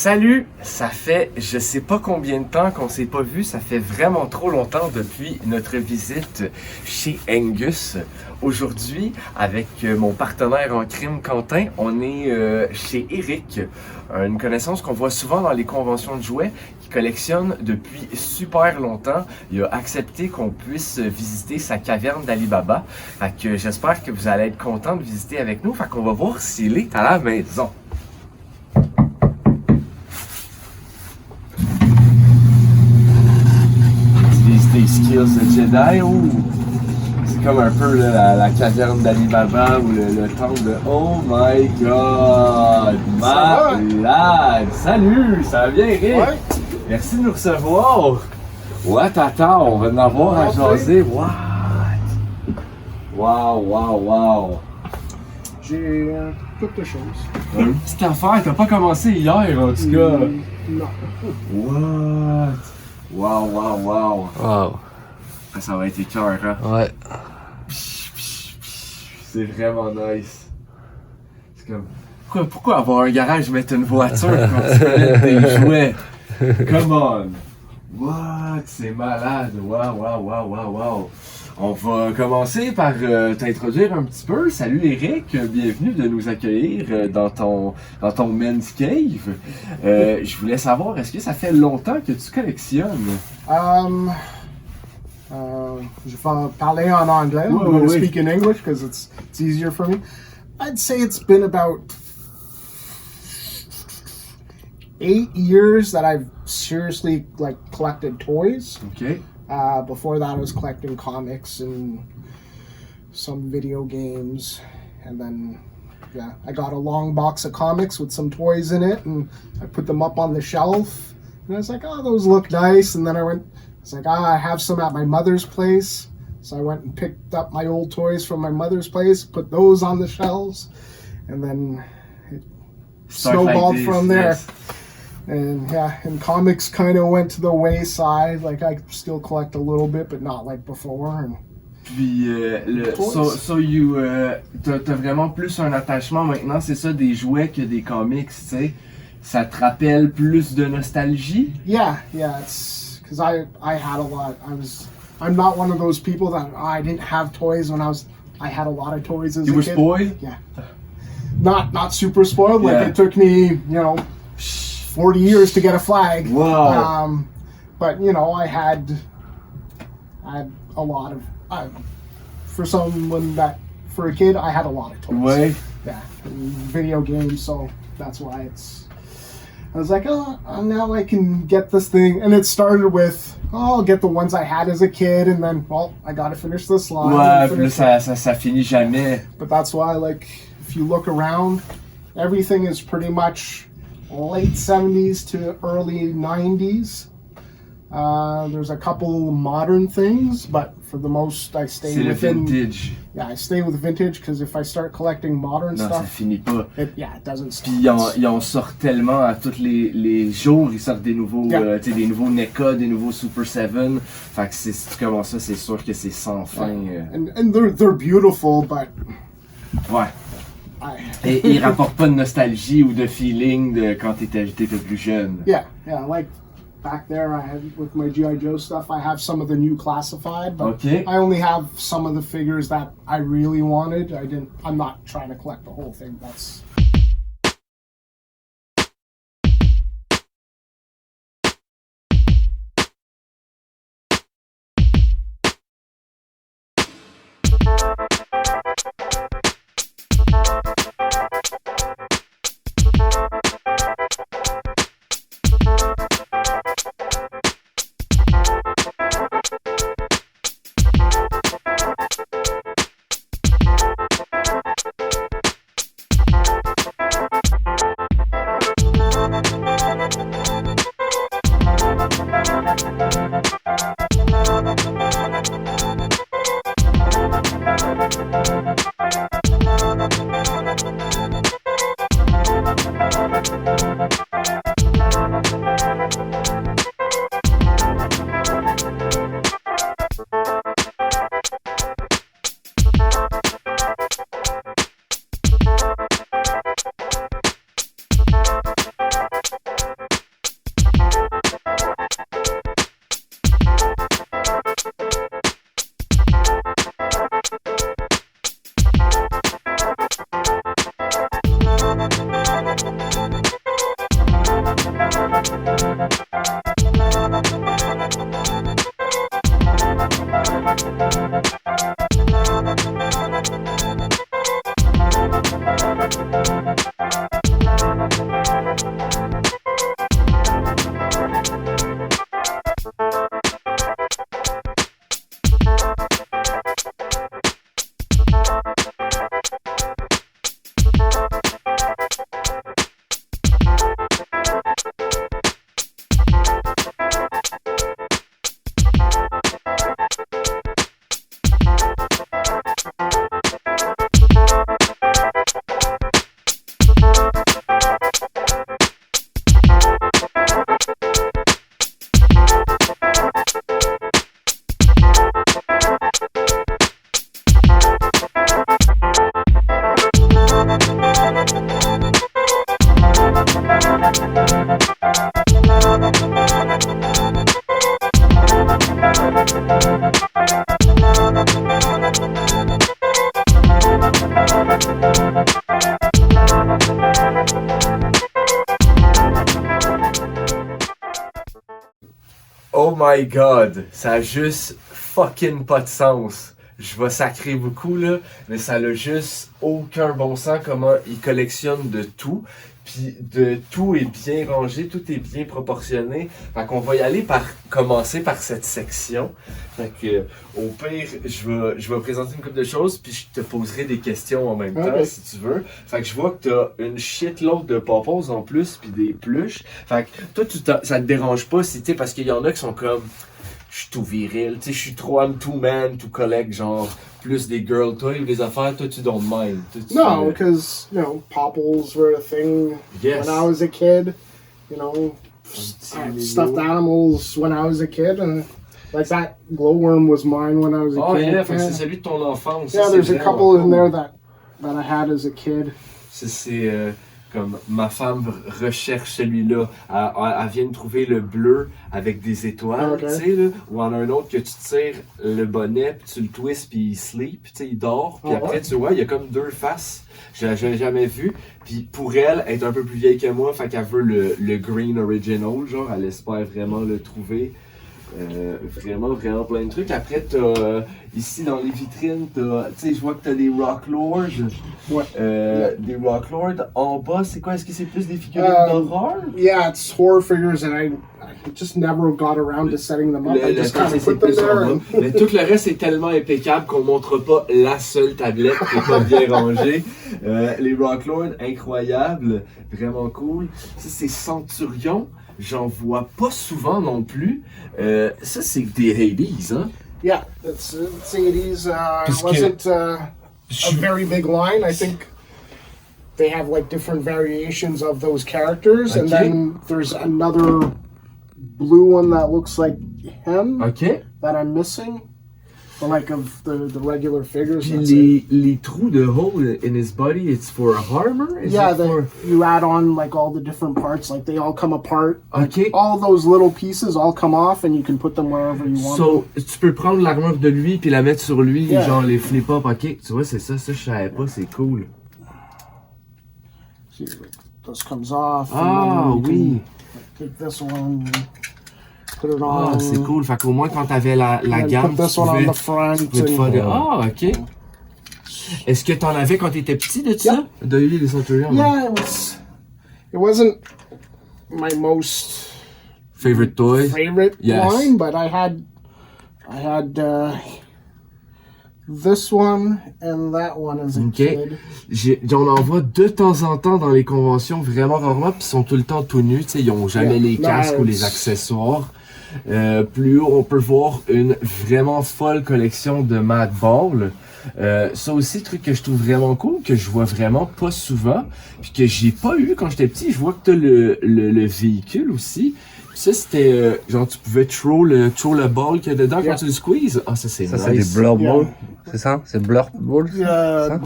Salut! Ça fait je sais pas combien de temps qu'on s'est pas vu, ça fait vraiment trop longtemps depuis notre visite chez Angus. Aujourd'hui, avec mon partenaire en crime Quentin, on est chez Eric, une connaissance qu'on voit souvent dans les conventions de jouets, qui collectionne depuis super longtemps. Il a accepté qu'on puisse visiter sa caverne d'Alibaba. Fait que j'espère que vous allez être content de visiter avec nous. Fait qu'on va voir s'il est à la maison. Des skills de Jedi ou c'est comme un peu là, la caverne d'Alibaba ou le temple de Oh my god! Malade! Salut! Ça va bien, Eric? Ouais. Merci de nous recevoir! What? Attends, on va en avoir à jaser. What? Wow! J'ai toutes les choses. Une petite affaire, t'as pas commencé hier en tout cas. Non. What? Wow! Wow. Ça va être écœurant. Ouais. C'est vraiment nice. C'est comme. Pourquoi avoir un garage mettre une voiture quand tu peux mettre des jouets? Come on! What? C'est malade! Wow! On va commencer par t'introduire un petit peu. Salut Eric, bienvenue de nous accueillir dans ton Men's Cave. Je voulais savoir, est-ce que ça fait longtemps que tu collectionnes? Je vais parler en anglais. I'm going to speak in English because it's easier for me. I'd say it's been about 8 years that I've seriously collected toys. OK. Before that, I was collecting comics and some video games, and then I got a long box of comics with some toys in it, and I put them up on the shelf, and I was like, oh, those look nice. And then it's like, I have some at my mother's place, so I went and picked up my old toys from my mother's place, put those on the shelves, and then it snowballed from there. Yes. And comics kind of went to the wayside. Like, I still collect a little bit, but not like before. And Puis, t'as vraiment plus un attachement maintenant, c'est ça, des jouets que des comics, tu sais. Ça te rappelle plus de nostalgie? yeah, it's because I had a lot. I'm not one of those people that I didn't have toys when I had a lot of toys as You a were kid. spoiled? Yeah. Not super spoiled. Yeah. Like, it took me, 40 years to get a flag. Wow. But I had a lot of for a kid, I had a lot of toys. Ouais. Yeah, video games. So that's why I was like, oh, now I can get this thing. And it started with, I'll get the ones I had as a kid, and then, I got to finish this line. Ouais, puis là, ça finit jamais. But that's why, if you look around, everything is pretty much late 70s to early 90s. There's a couple modern things, but for the most, I stay C'est le within. vintage. Yeah, I stay with vintage because if I start collecting modern Non, ça stuff, finit pas. it doesn't stop. Puis ils en sortent tellement à tous les jours, ils sortent des nouveaux, Yeah. des nouveaux NECA, des nouveaux Super 7. Fait que si tu commences ça, c'est sûr que c'est sans fin. And they're beautiful, but Ouais. Et ils rapportent pas de nostalgie ou de feeling de quand t'étais plus jeune. yeah, like back there, I had with my GI Joe stuff. I have some of the new classified, but Okay. I only have some of the figures that I really wanted. I'm not trying to collect the whole thing. That's my god, ça a juste fucking pas de sens. Je vais sacrer beaucoup là, mais ça a juste aucun bon sens comment il collectionne de tout. Puis de tout est bien rangé, tout est bien proportionné. Fait qu'on va y aller commencer par cette section. Fait que au pire, je vais présenter une couple de choses, puis je te poserai des questions en même temps si tu veux. Fait que je vois que t'as une shitload de pompons en plus, puis des pluches. Fait que toi, ça te dérange pas si tu sais, parce qu'il y en a qui sont comme je suis tout viril, tu sais, je suis trop I'm too man to collect, genre, plus des girl toys ou des affaires, toi, tu don't mind. No, because, popples were a thing when I was a kid, stuffed animals when I was a kid, and like that glowworm was mine when I was a kid. Oh yeah, fait que c'est celui de ton enfance. Yeah, there's a couple in there that I had as a kid. C'est comme ma femme recherche celui-là. Elle vient de trouver le bleu avec des étoiles, tu sais, là. Ou en a un autre que tu tires le bonnet, puis tu le twists, puis il sleep, tu sais, il dort. Puis après, tu vois, il y a comme deux faces. Je l'ai jamais vu. Puis pour elle est un peu plus vieille que moi, fait qu'elle veut le green original, genre, elle espère vraiment le trouver. Vraiment plein de trucs. Après, t'as ici dans les vitrines, tu sais, je vois que t'as des Rock Lords. Ouais. Des Rock Lords. En bas, c'est quoi? Est-ce que c'est plus des figurines d'horreur? Yeah, it's horror figures, and I just never got around to setting them up. I just kind of put them there. Mais tout le reste est tellement impeccable qu'on montre pas la seule tablette qui est pas bien rangée. Les Rock Lords, incroyables, vraiment cool. Ça, c'est Centurion. J'en vois pas souvent non plus. Ça, c'est des Hades, hein? Yeah, it's 80s. It wasn't a very big line. I think they have like different variations of those characters, and then there's another blue one that looks like him that I'm missing. Like of the regular figures. Les trous de hole in his body, it's for armor? You add on like all the different parts, like they all come apart. Okay. All those little pieces all come off and you can put them wherever you want. So, tu peux prendre l'armure de lui puis la mettre sur lui, genre les flip-up, ok? Tu vois, c'est ça, je savais pas, c'est cool. See, this comes off. Ah, oui. Take this one. Put it on. Ah, c'est cool. Fait qu'au moins, quand t'avais la gamme, put this one on the front. Ah, ok. Est-ce que t'en avais quand t'étais petit de ça? De lui, les Centurions? Yeah, it wasn't my most favorite toy? line, but I had this one and that one as a kid. On en voit de temps en temps dans les conventions, vraiment rarement, puis ils sont tout le temps tout nus, tu sais, ils ont jamais les casques ou les accessoires. Plus haut, on peut voir une vraiment folle collection de Mad Ball. Ça aussi, truc que je trouve vraiment cool, que je vois vraiment pas souvent, puis que j'ai pas eu quand j'étais petit. Je vois que t'as le véhicule aussi. Puis ça, c'était genre tu pouvais throw le ball qu'il y a dedans quand tu le squeezes. Ah, ça c'est nice. Ça, c'est des blur balls, c'est ça? C'est blur balls?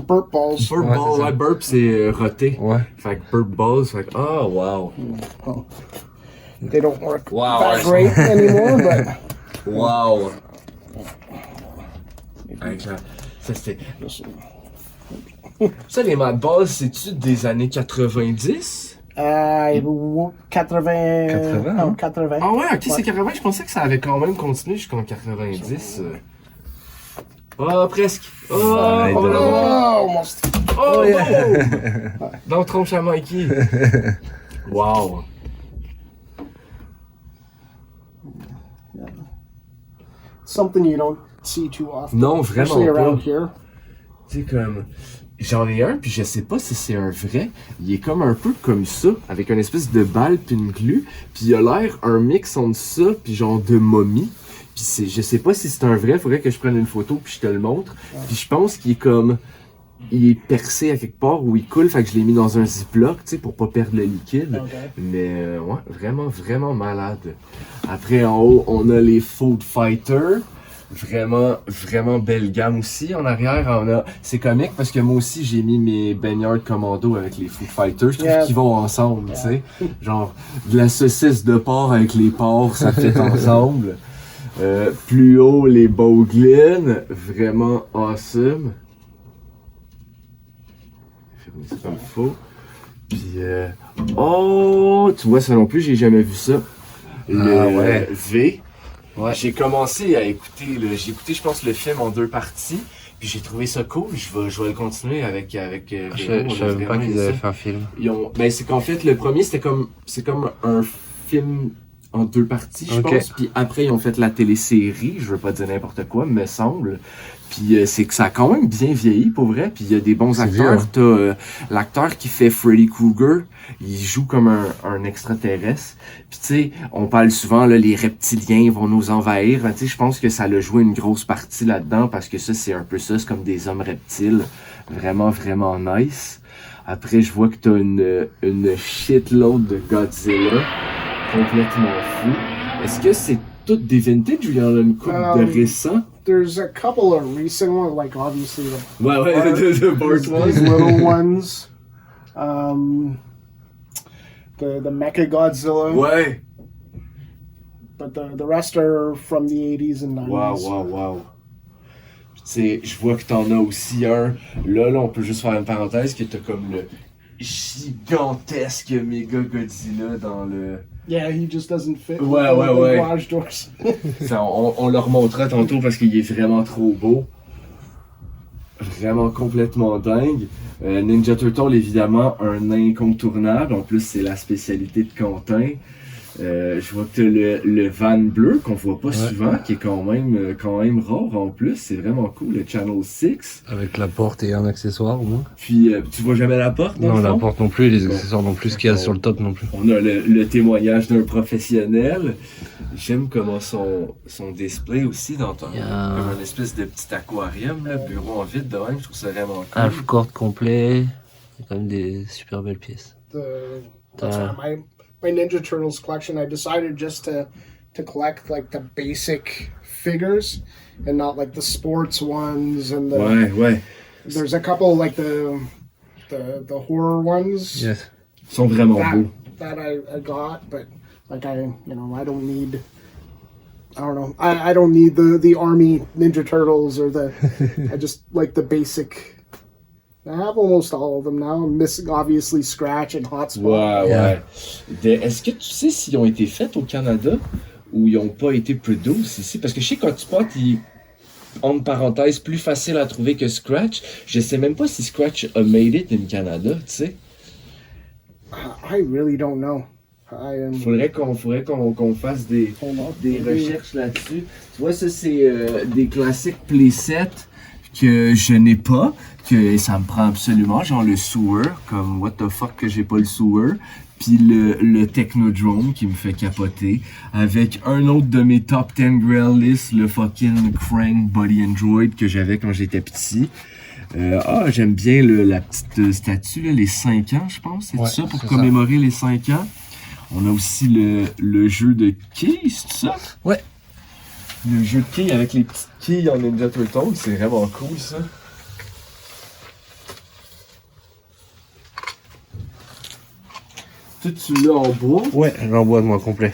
Burp balls. Burp balls, ouais, burp c'est roté. Ouais. Fait que burp balls, fait que, ah, wow. They don't work that great anymore, but... Wow. Ça, c'était... Ça, les Mad Balls, c'est-tu des années 90? 80. Hein? 80. Ah ouais, ok, c'est 80. Je pensais que ça avait quand même continué jusqu'en 90. Ah, presque. Oh, on va l'avoir. Almost. Oh, yeah. Dans le tronche à Mikey. Wow. Something you don't see too often. Non, vraiment especially around pas. here. Tu sais, comme... J'en ai un, puis je sais pas si c'est un vrai. Il est comme un peu comme ça, avec une espèce de balle puis une glu. Puis il a l'air un mix entre ça puis genre de momie. Puis je sais pas si c'est un vrai, faudrait que je prenne une photo puis je te le montre. Puis je pense qu'il est comme... Il est percé à quelque part où il coule, fait que je l'ai mis dans un ziploc, tu sais, pour pas perdre le liquide. Mais ouais, vraiment malade. Après, en haut, on a les Food Fighters. Vraiment belle gamme aussi. En arrière, on a... C'est comique parce que moi aussi, j'ai mis mes baignards commando avec les Food Fighters. Je trouve qu'ils vont ensemble, tu sais. Genre, de la saucisse de porc avec les porcs, ça fait ensemble. Plus haut, les Boglin. Vraiment awesome. C'est comme faux. Puis, oh, tu vois, ça non plus, j'ai jamais vu ça. Le V. Ouais. J'ai commencé à écouter, j'ai écouté, je pense, le film en 2 parties. Puis j'ai trouvé ça cool. Je vais le continuer avec Véro. Je savais même pas qu'ils avaient fait un film. Ben, c'est qu'en fait, le premier, c'est comme un film en 2 parties, je Ok. pense. Puis après, ils ont fait la télésérie. Je veux pas dire n'importe quoi, me semble. Puis c'est que ça a quand même bien vieilli, pour vrai. Puis il y a des bons C'est acteurs. vieux, hein. T'as l'acteur qui fait Freddy Krueger. Il joue comme un extraterrestre. Puis tu sais, on parle souvent, là, les reptiliens vont nous envahir. Tu sais, je pense que ça a joué une grosse partie là-dedans parce que ça, c'est un peu ça. C'est comme des hommes reptiles. Vraiment, vraiment nice. Après, je vois que t'as une shitload de Godzilla. Complètement fou. Est-ce que c'est toutes des vintage ou il y en a une couple de récents? There's a couple of recent ones, like obviously the Ouais, de Bart these little ones. The Mecha Godzilla. Ouais. But the rest are from the 80s and 90s. Wow. Tu sais, je vois que t'en as aussi un. Là, on peut juste faire une parenthèse que t'as comme le gigantesque méga Godzilla dans le... Yeah, he just doesn't fit. Ouais, with the ouais. garage doors. Ça, on le remontrera tantôt parce qu'il est vraiment trop beau. Vraiment complètement dingue. Ninja Turtle, évidemment, un incontournable. En plus, c'est la spécialité de Quentin. Je vois que t'as le van bleu qu'on voit pas souvent, qui est quand même rare en plus. C'est vraiment cool, le Channel 6. Avec la porte et un accessoire au moins. Puis, tu vois jamais la porte, dans Non, le la fond? porte non plus, les accessoires non plus, ce qu'il y a sur le top non plus. On a le témoignage d'un professionnel. J'aime comment son display aussi dans Il y a comme un espèce de petit aquarium, là, bureau en vide de même. Je trouve ça vraiment cool. Half-court complet. Il y a quand même des super belles pièces. That's why my Ninja Turtles collection. I decided just to collect like the basic figures and not like the sports ones and the. Ouais. There's a couple like the horror ones. Yes. Ils sont vraiment beaux. That I got, but like I don't need. I don't know. I don't need the army Ninja Turtles or the. I just like the basic. I have almost all of them now. I'm missing obviously Scratch and Hotspot. Ouais. Est-ce que tu sais s'ils ont été faits au Canada ou ils n'ont pas été produced ici? Parce que je sais qu'Hotspot, entre parenthèses, plus facile à trouver que Scratch. Je sais même pas si Scratch a made it in Canada, tu sais. I really don't know. Faudrait qu'on fasse des recherches là-dessus. Tu vois, ça, c'est des classiques playsets que je n'ai pas, que ça me prend absolument, genre le sewer, comme what the fuck que j'ai pas le sewer, puis le Technodrome qui me fait capoter, avec un autre de mes top 10 grail list, le fucking Krang Body Android que j'avais quand j'étais petit. J'aime bien la petite statue, là, les 5 ans, je pense, c'est ça, pour commémorer les 5 ans. On a aussi le jeu de quilles, c'est ça? Ouais. Le jeu de quilles avec les petites quilles en Ninja Turtles, c'est vraiment cool ça. Tout tu l'as en bois. Ouais, j'envoie de moi complet.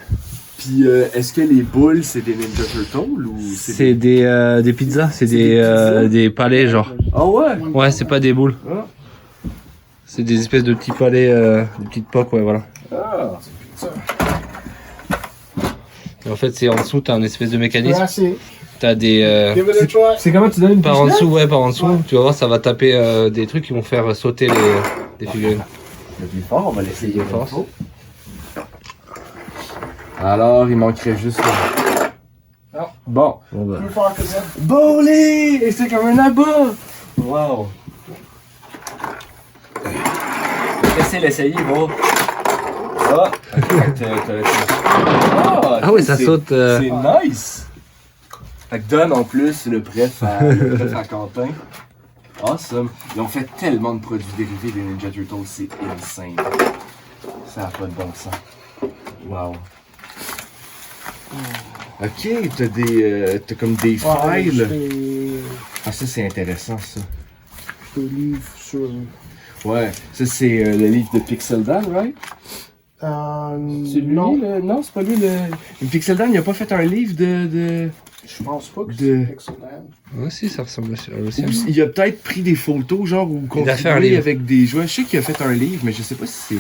Puis est-ce que les boules c'est des Ninja Turtles ou C'est des pizzas, c'est des palais genre. Ah ouais? Ouais, c'est pas des boules. Ah. C'est des espèces de petits palais, des petites poques, ouais, voilà. Ah. Et en fait, c'est en dessous, t'as un espèce de mécanisme. Grassy. T'as des. Give it a try. C'est comment tu donnes une Par en dessous, ouais, par en dessous. Tu vas voir, ça va taper des trucs qui vont faire sauter des figurines. Le plus fort, on va l'essayer Force. fort. Alors, il manquerait juste. Ah. Bon. Bon, bah. Too far, 'cause Bowling! Et c'est comme un abat! Wow! Essaye d'essayer, bro. Ah! Ah ouais, ça saute. C'est nice! Fait que donne en plus le pref à Quentin. Awesome! Ils ont fait tellement de produits dérivés des Ninja Turtles, c'est insane. Ça n'a pas de bon sens. Wow! Ok, t'as comme des files. Ah, ça c'est intéressant ça. Des livres sur. Ouais, ça c'est le livre de Pixel Dan, right? C'est lui, non, non, c'est pas lui le Pixel Dan, il a pas fait un livre de... je pense pas que de- c'est Pixel Dan. Ouais, si, ça ressemble à ça aussi. Ou il a peut-être pris des photos, genre, ou Il a fait un contribué livre. avec des jouets. Je sais qu'il a fait un livre, mais je sais pas si c'est...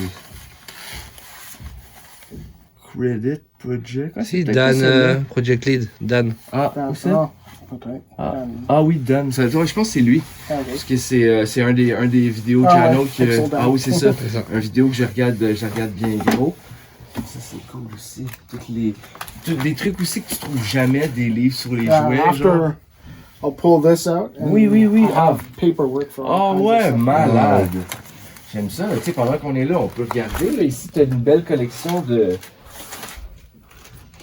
Credit Project. Ah, Si, c'est peut-être Dan, pas celle-là. Project Lead, Dan. Ah, Dan, où ça? oh, okay. Ah. Dan. Ah oui, Dan. Je pense que c'est lui. Okay. Parce que c'est un des vidéos Ah channel ouais, Pixel que. Dan. Ah oui, c'est ça. C'est ça. Un vidéo que je regarde bien gros. Ça, c'est cool aussi. Des trucs aussi que tu trouves jamais des livres sur les jouets. Genre. After I'll pull this out. And Oui. I'll Ah, have paperwork for ah all kinds of ouais, stuff. malade. J'aime ça. Tu sais, pendant qu'on est là, on peut regarder. Là, ici, tu as une belle collection de.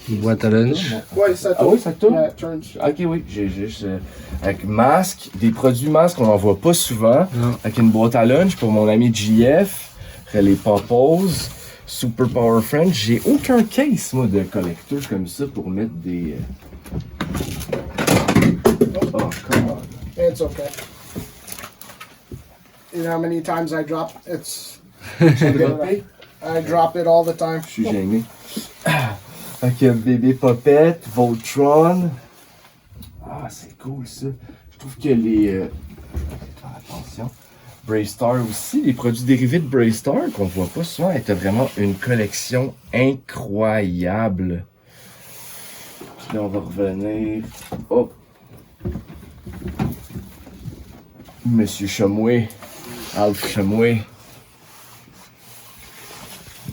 Une boîte à lunch. Ouais, ça Ah oui, ça tourne? Yeah, it turns. Ok, oui, j'ai juste. Avec masque, des produits masques, on n'en voit pas souvent. Non. Avec une boîte à lunch pour mon ami JF, les Popos, Super Power Friends. J'ai aucun case, moi, de collecteur comme ça pour mettre des. Oh, come on. It's okay. You know how many times I drop? It's. Droppé? I drop it all the time. Je suis gêné. Avec Bébé Popette, Voltron. Ah, c'est cool ça. Je trouve que les. Attention. Braystar aussi, les produits dérivés de Braystar qu'on voit pas souvent, étaient vraiment une collection incroyable. Puis là, on va revenir. Oh! Monsieur Chomoué. Alf Chomoué.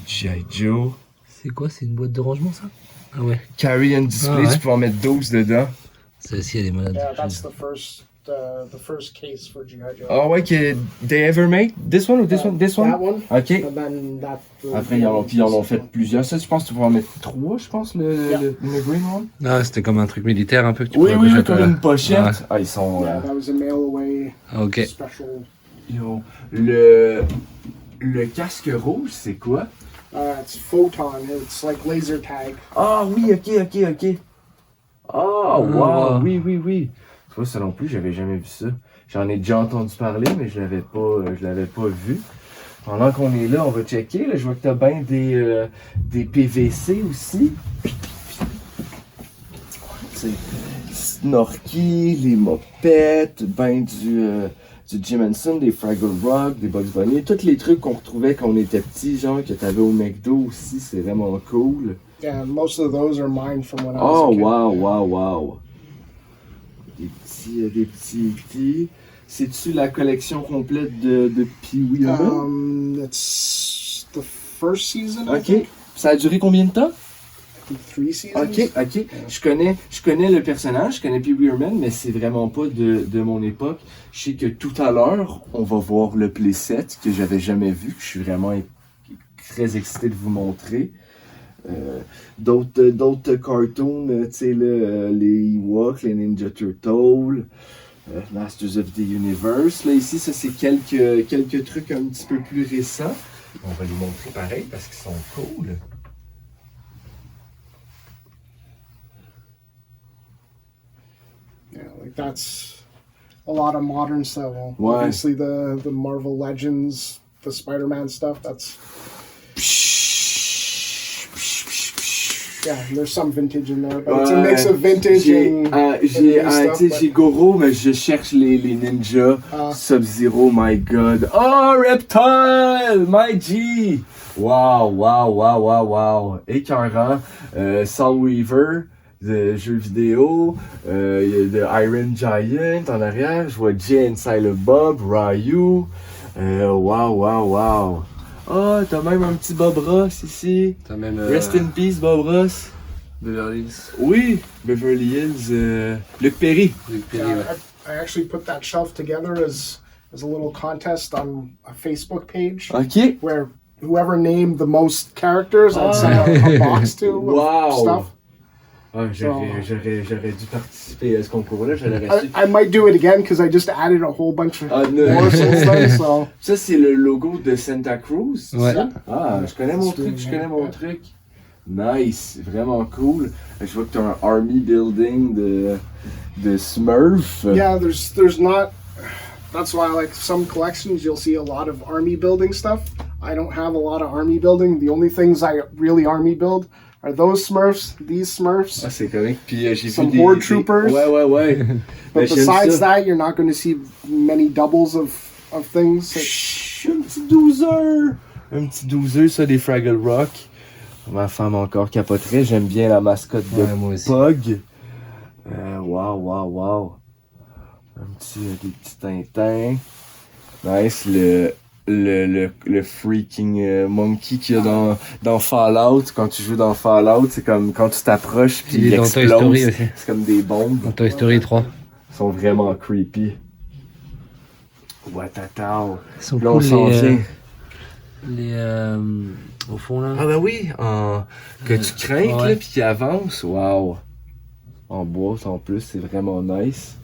G.I. Joe. C'est quoi? C'est une boîte de rangement, ça? Ah ouais. Carry and display, Ah ouais. tu peux en mettre 12 dedans. Celle-ci, elle est malade. Yeah, that's the first case for G.I. Joe. Ah ouais, que they ever make? This one or this one? This one? That one. Ok. And then that. Après, ils en ont fait plusieurs. Ça, je pense que tu vas en mettre 3, je pense, le green one. Ah, c'était comme un truc militaire un peu que tu Oui, pouvais oui, mettre, comme euh, une pochette. Ouais. Ah, ils sont. Yeah, that was a mail away Ah, ok. special. Yo, le casque rouge, c'est quoi? It's photon. It's like laser tag. Ah oui, ok. Ah, wow, wow. oui. Tu vois, ça non plus, j'avais jamais vu ça. J'en ai déjà entendu parler, mais je l'avais pas vu. Pendant qu'on est là, on va checker. Là, je vois que t'as bien des PVC aussi. C'est Snorky, les mopettes, ben du Jim Henson, des Fraggle Rock, des Bugs Bunny, tous les trucs qu'on retrouvait quand on était petit, genre que t'avais au McDo aussi, c'est vraiment cool. Yeah, most of those are mine from when I Oh, was a kid. wow. Des petits E.T. C'est-tu la collection complète de Pee-wee Herman? It's the first season. I Ok. think. Ça a duré combien de temps? 3 seasons. Ok. Je connais le personnage, je connais Pee-wee Herman, mais c'est vraiment pas de mon époque. Je sais que tout à l'heure, on va voir le playset que j'avais jamais vu, que je suis vraiment très excité de vous montrer. D'autres cartoons, tu sais, les Ewoks, les Ninja Turtles, Masters of the Universe. Là, ici, ça, c'est quelques trucs un petit peu plus récents. On va les montrer pareil parce qu'ils sont cool. Yeah, like that's a lot of modern stuff. Well, Ouais. obviously the Marvel Legends, the Spider-Man stuff. That's yeah. There's some vintage in there, but it's a mix of vintage and new stuff, tu sais, but- j'ai Goro, mais je cherche les ninjas. Ah. Sub-Zero, my god. Oh, Reptile, my G. Wow. Écœurant. Soul Weaver, de jeux vidéo. Il y a de Iron Giant en arrière. Je vois Jay and Silent Bob, Ryu. Wow. Oh, t'as même un petit Bob Ross ici. T'as même Rest in peace, Bob Ross. Beverly Hills. Oui, Beverly Hills. Luc Perry. Luc Perry, Yeah, ouais. I actually put that shelf together as a little contest on a Facebook page Ok. where whoever named the most characters, I'd send a box to of Wow. stuff. Ah, j'aurais dû participer à ce concours-là, je l'aurais su. I might do it again because I just added a whole bunch of Ah, non. more since then. So Ça, c'est le logo de Santa Cruz, c'est Ouais. ça? Ah, je connais mon C'est truc. Nice, vraiment cool. Je vois que t'as un army building de Smurf. yeah, there's not. That's why, like some collections, you'll see a lot of army building stuff. I don't have a lot of army building. The only things I really army build are those Smurfs, these Smurfs. Ah, c'est correct. Puis j'ai vu Some Horde Troopers. Ouais. But Ben, j'aime besides ça. that, you're not going to see many doubles of things. Chut, un petit 12 heures. Un petit 12 heures, ça, des Fraggle Rock. Ma femme encore capoterait. J'aime bien la mascotte de Ouais, moi aussi. Pug. Wow. Des petits Tintins. Nice, le freaking monkey qu'il y a dans Fallout. Quand tu joues dans Fallout, c'est comme quand tu t'approches puis Il il est dans Toy explose. Story aussi. C'est comme des bombes. Dans Toy Story 3. Ils sont vraiment creepy. Watatao. Ils sont Là, on cool, s'en vient. Au fond là. Ah ben oui, que tu crains Ouais. là puis qui avance. Wow. En boîte en plus, c'est vraiment nice.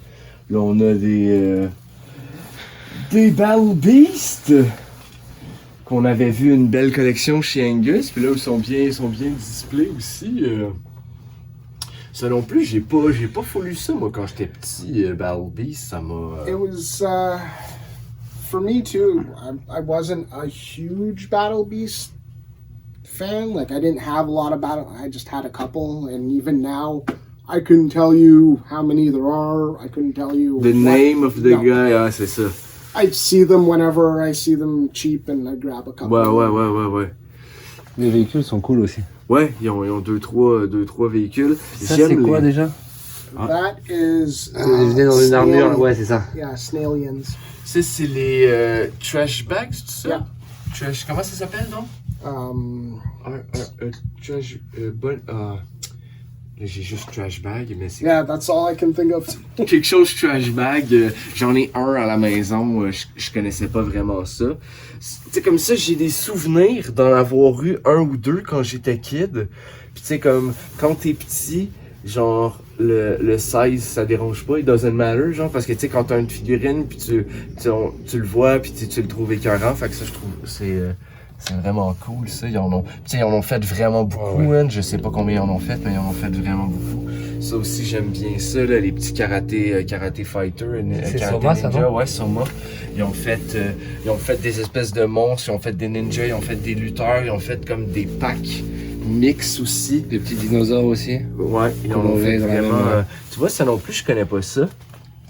Là, on a des Battle Beasts qu'on avait vu une belle collection chez Angus. Puis là, ils sont bien display aussi. Ça non plus, j'ai pas foulu ça moi quand j'étais petit. Battle Beast, ça m'a. It was for me too. I wasn't a huge Battle Beast fan. Like I didn't have a lot of battle. I just had a couple, and even now, I couldn't tell you how many there are. I couldn't tell you The what- name of the No. guy, ah, c'est ça. I see them whenever I see them cheap, and I grab a couple. Ouais. Les véhicules sont cool aussi. Ouais, ils ont deux, trois véhicules. Ça c'est quoi déjà? That is. Ils venaient dans une armure. snail- Ouais, c'est ça. Yeah, Snailians. Ça, c'est les trash bags, c'est ça? Yeah. Trash, comment ça s'appelle, donc? Trash. Là, j'ai juste trash bag, mais c'est Yeah, that's all I can think of. quelque chose trash bag. J'en ai un à la maison, je connaissais pas vraiment ça. Tu sais, comme ça, j'ai des souvenirs d'en avoir eu un ou deux quand j'étais kid. Puis tu sais, comme quand t'es petit, genre le size ça dérange pas, it doesn't matter, genre, parce que tu sais, quand t'as une figurine, puis tu le vois, puis tu le trouves écœurant. Fait que ça, je trouve, c'est vraiment cool, ça. Ils en ont fait vraiment beaucoup, hein. Je sais pas combien ils en ont fait, mais ils en ont fait vraiment beaucoup. Ça aussi, j'aime bien ça, là, les petits karaté fighters. C'est karaté Soma, ça, ninja, non? ouais, Soma. Ils ont fait des espèces de monstres, ils ont fait des ninjas, ils ont fait des lutteurs, ils ont fait comme des packs mix aussi. Des petits dinosaures aussi. Ouais, ils en ont fait Colorés dans la vraiment. même, Tu vois, ça non plus, je connais pas ça.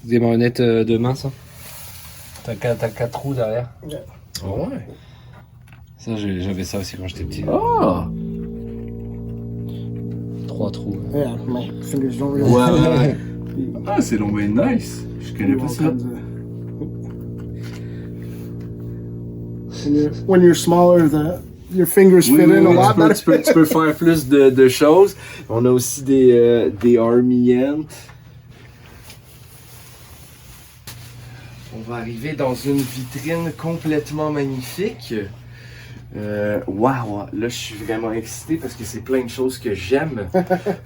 Des marionnettes de main, ça. T'as 4 trous derrière. Ouais. Ça, j'avais ça aussi quand j'étais petit. Ah! 3 trous. Yeah, my fingers don't really. Ouais. Ah, c'est long bien nice. Je connais pas All ça. kinds of- When you're smaller, your fingers fit in a lot better. tu peux faire plus de choses. On a aussi des Army Ant. On va arriver dans une vitrine complètement magnifique. Wow, là je suis vraiment excité parce que c'est plein de choses que j'aime.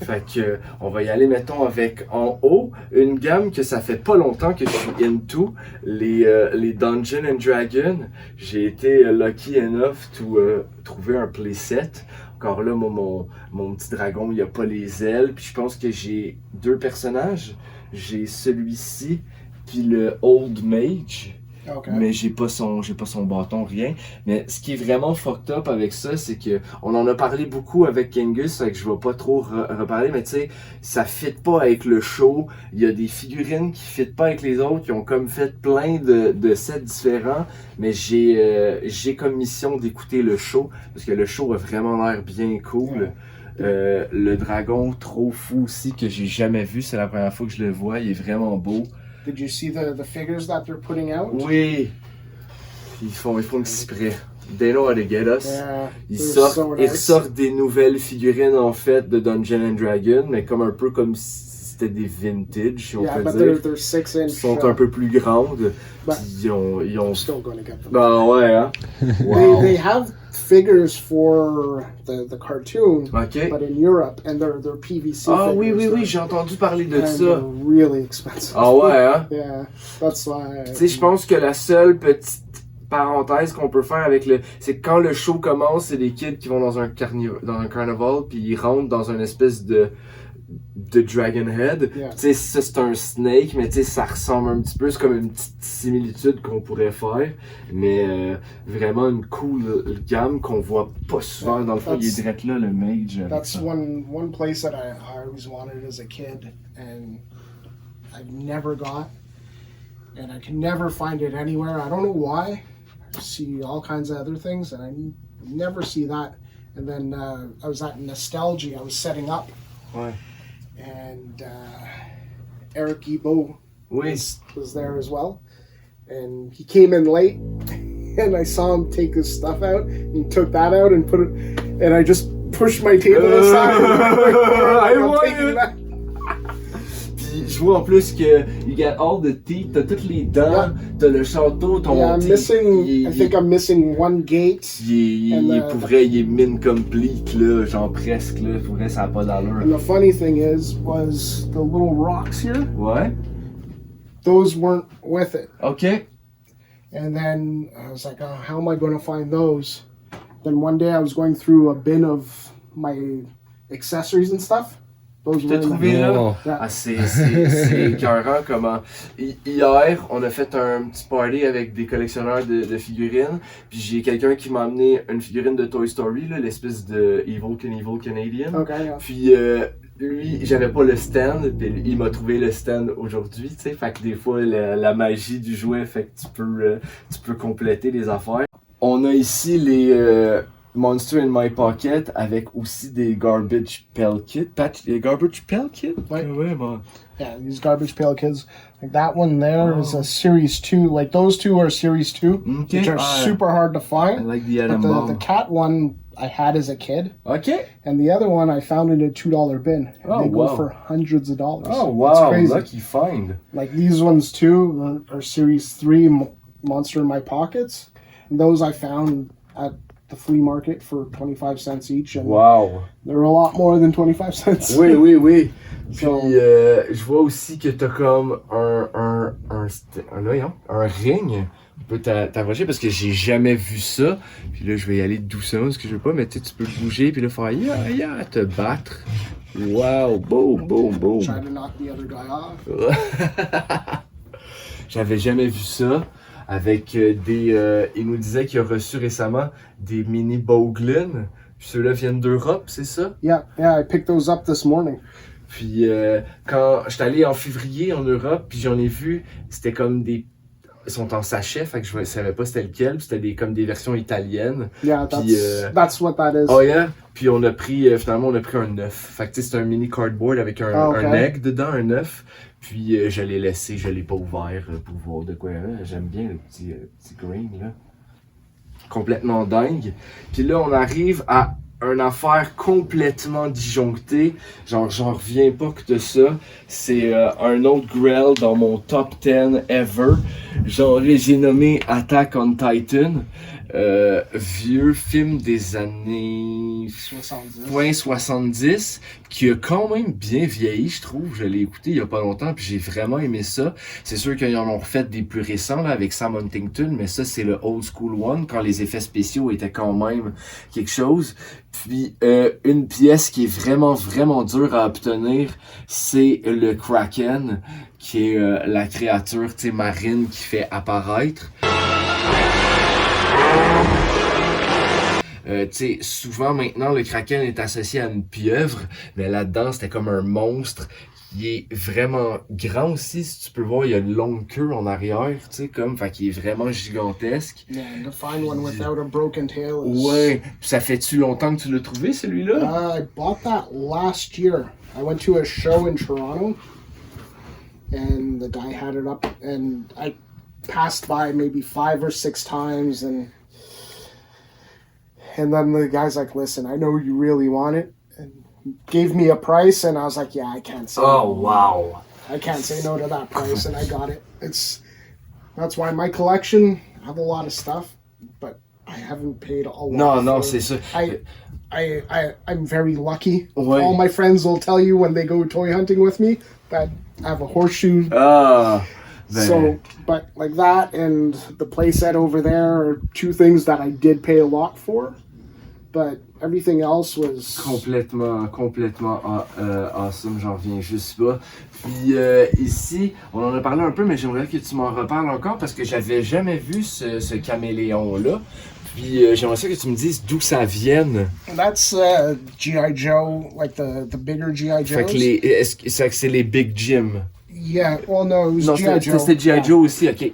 Fait que on va y aller, mettons, avec en haut une gamme que ça fait pas longtemps que je suis into, les Dungeons and Dragons. J'ai été lucky enough to trouver un playset. Encore là, mon petit dragon, il a pas les ailes. Puis je pense que j'ai 2 personnages. J'ai celui-ci, puis le Old Mage. Okay. Mais j'ai pas son bâton, rien. Mais ce qui est vraiment fucked up avec ça, c'est que on en a parlé beaucoup avec Angus, fait que je vais pas trop reparler, mais tu sais, ça fit pas avec le show. Il y a des figurines qui fit pas avec les autres, qui ont comme fait plein de sets différents, mais j'ai comme mission d'écouter le show, parce que le show a vraiment l'air bien cool. Le dragon trop fou aussi que j'ai jamais vu, c'est la première fois que je le vois, il est vraiment beau. Did you see the figures that they're putting out? Oui! Ils font exprès. They know how to get us. Yeah, Ils they're sortent, so ils nice. ressortent des nouvelles figurines en fait de Dungeons and Dragons, mais comme un peu comme si c'était des vintage, si on Yeah, peut but dire. they're 6 inch. Ils sont un peu plus grandes. But- Puis ils ont. I'm still going to get them. Ben ouais, hein? Wow. They have figures for the cartoon, Ok. but in Europe, and they're PVC Ah figures. oui, j'ai entendu parler de and ça. they're really expensive. Ah ouais, hein? Yeah, that's why. Tu sais, je pense que la seule petite parenthèse qu'on peut faire avec c'est que quand le show commence, c'est des kids qui vont dans un carnaval, puis ils rentrent dans une espèce de Dragon Head. Yeah. Tu sais, ça c'est un snake, mais tu sais, ça ressemble un petit peu, c'est comme une petite similitude qu'on pourrait faire. Mais vraiment une cool gamme qu'on voit pas souvent. Dans le fond, il est direct là, le mage. avec That's ça. one place that I always wanted as a kid, and I never got, and I can never find it anywhere. I don't know why. I see all kinds of other things, and I never see that. And then I was at Nostalgia. I was setting up, Ouais. and Eric Ebo Oui. was there as well. And he came in late, and I saw him take his stuff out. And he took that out and put it, and I just pushed my table aside. I I'm want taking it. that. Puis je vois en plus que you got all the teeth, t'as toutes les dents, Yeah. t'as le château, ton Yeah, I'm t'sais, missing. il- I think I'm missing one gate. il And, est pour vrai, il est mine complete là, genre presque là, pour vrai ça a pas d'allure. And the funny thing was the little rocks here. Ouais. Those weren't with it. Ok. And then I was like, oh, how am I going to find those? Then one day I was going through a bin of my accessories and stuff. Those were T'as in trouvé there. là? Non. Ah, c'est écœurant comment. Hier, on a fait un petit party avec des collectionneurs de figurines. Puis j'ai quelqu'un qui m'a amené une figurine de Toy Story, là, l'espèce de Evil Canadian. Okay, yeah. Puis lui, j'avais pas le stand, puis il m'a trouvé le stand aujourd'hui, tu sais. Fait que des fois, la magie du jouet fait que tu peux compléter les affaires. On a ici les Monster in My Pocket avec aussi des Garbage Pail Kit. Garbage Pail Kit? Ouais. Ouais, bon. Yeah, these Garbage Pail Kids. Like that one there is a Series 2. Like those two are Series 2, Okay. which are super hard to I find. like the But atom the bomb. cat one I had as a kid, Okay. and the other one I found in a $2 bin. And Oh, they go wow. for hundreds of dollars. Oh It's wow, crazy. lucky find. Like these ones too are Series 3 Monster in My Pockets. And those I found at the flea market for 25 cents each. And Wow. they're a lot more than 25 cents. Oui, oui, oui. Puis So- je vois aussi que t'as comme un ring. On peut t'approcher parce que j'ai jamais vu ça. Puis là, je vais y aller doucement parce que je veux pas, mais tu peux bouger puis là faire ya, te battre. Wow, boum, boum, boum. Try to knock the other guy off. J'avais jamais vu ça. Avec il nous disait qu'il a reçu récemment des mini Boglin. Puis ceux-là viennent d'Europe, c'est ça? Yeah, I picked those up this morning. Puis quand j'étais allé en février en Europe, puis j'en ai vu, c'était comme des... Ils sont en sachet, fait que je savais pas c'était lequel, puis c'était comme des versions italiennes. Yeah, Puis, that's what that is. Oh yeah? Puis on a pris, finalement on a pris un œuf. Fait que tu sais, c'est un mini cardboard avec un egg dedans, un œuf. Puis je l'ai laissé, je l'ai pas ouvert pour voir de quoi. J'aime bien le petit green là. Complètement dingue. Puis là on arrive à une affaire complètement disjonctée. Genre j'en reviens pas que de ça. C'est un autre Grell dans mon top 10 ever. Genre j'ai nommé Attack on Titan. Vieux film des années 70 qui a quand même bien vieilli, je trouve. Je l'ai écouté il y a pas longtemps puis j'ai vraiment aimé ça. C'est sûr qu'ils en ont refait des plus récents là, avec Sam Huntington, mais ça c'est le old school one quand les effets spéciaux étaient quand même quelque chose. Puis une pièce qui est vraiment dure à obtenir, c'est le Kraken, qui est la créature marine qui fait apparaître. Souvent maintenant le Kraken est associé à une pieuvre, mais là-dedans c'était comme un monstre qui est vraiment grand aussi. Si tu peux voir, il y a une longue queue en arrière, fait qu'il est vraiment gigantesque. Yeah, and to find one without a broken tail is... Ouais, puis ça fait-tu longtemps que tu l'as trouvé celui-là? I bought that last year. I went to a show in Toronto, and the guy had it up, and I passed by maybe 5 or 6 times, and then the guy's like, listen, I know you really want it, and he gave me a price, and I was like, yeah, I can't say Oh no. wow! I can't say no to that price, and I got it. That's why my collection, I have a lot of stuff, but I haven't paid a lot. Non, for c'est ça. I'm very lucky. Ouais. All my friends will tell you when they go toy hunting with me that I have a horseshoe. Ah! Ben, So, but like that and the playset over there are two things that I did pay a lot for. But everything else was... complètement awesome, j'en reviens juste pas. Puis ici, on en a parlé un peu, mais j'aimerais que tu m'en reparles encore parce que j'avais jamais vu ce caméléon-là. Puis j'aimerais ça que tu me dises d'où ça vienne. That's G.I. Joe, like the bigger G.I. Joes. Fait que c'est les Big Jim. Yeah, well no, it was Non, G.I. Joe. c'était G.I. Yeah. Joe aussi, ok.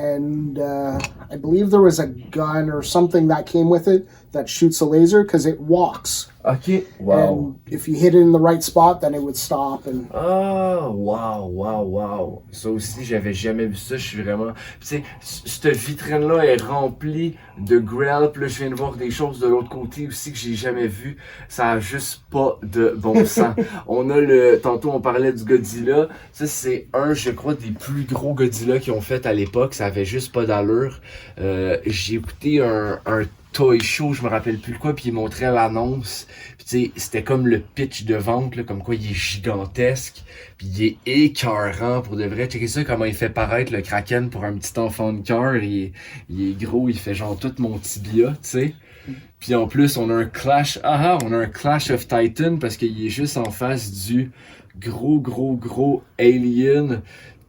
and I believe there was a gun or something that came with it that shoots a laser because it walks. OK, wow. And if you hit it in the right spot, then it would stop. And Ah, wow. Ça aussi, j'avais jamais vu ça. Je suis vraiment. Tu sais, cette vitrine-là est remplie de Grail. Puis là, je viens de voir des choses de l'autre côté aussi que j'ai jamais vu. Ça a juste pas de bon sens. On a tantôt, on parlait du Godzilla. Ça, c'est je crois, des plus gros Godzilla qu'ils ont fait à l'époque. Ça avait juste pas d'allure. J'ai écouté un Toy Show, je me rappelle plus quoi, puis il montrait l'annonce. Puis tu sais, c'était comme le pitch de vente, là, comme quoi il est gigantesque, puis il est écœurant pour de vrai. Checkez ça, comment il fait paraître le Kraken pour un petit enfant de cœur. Il est gros, il fait genre tout mon tibia, tu sais. Puis en plus, on a un Clash of Titan parce qu'il est juste en face du gros Alien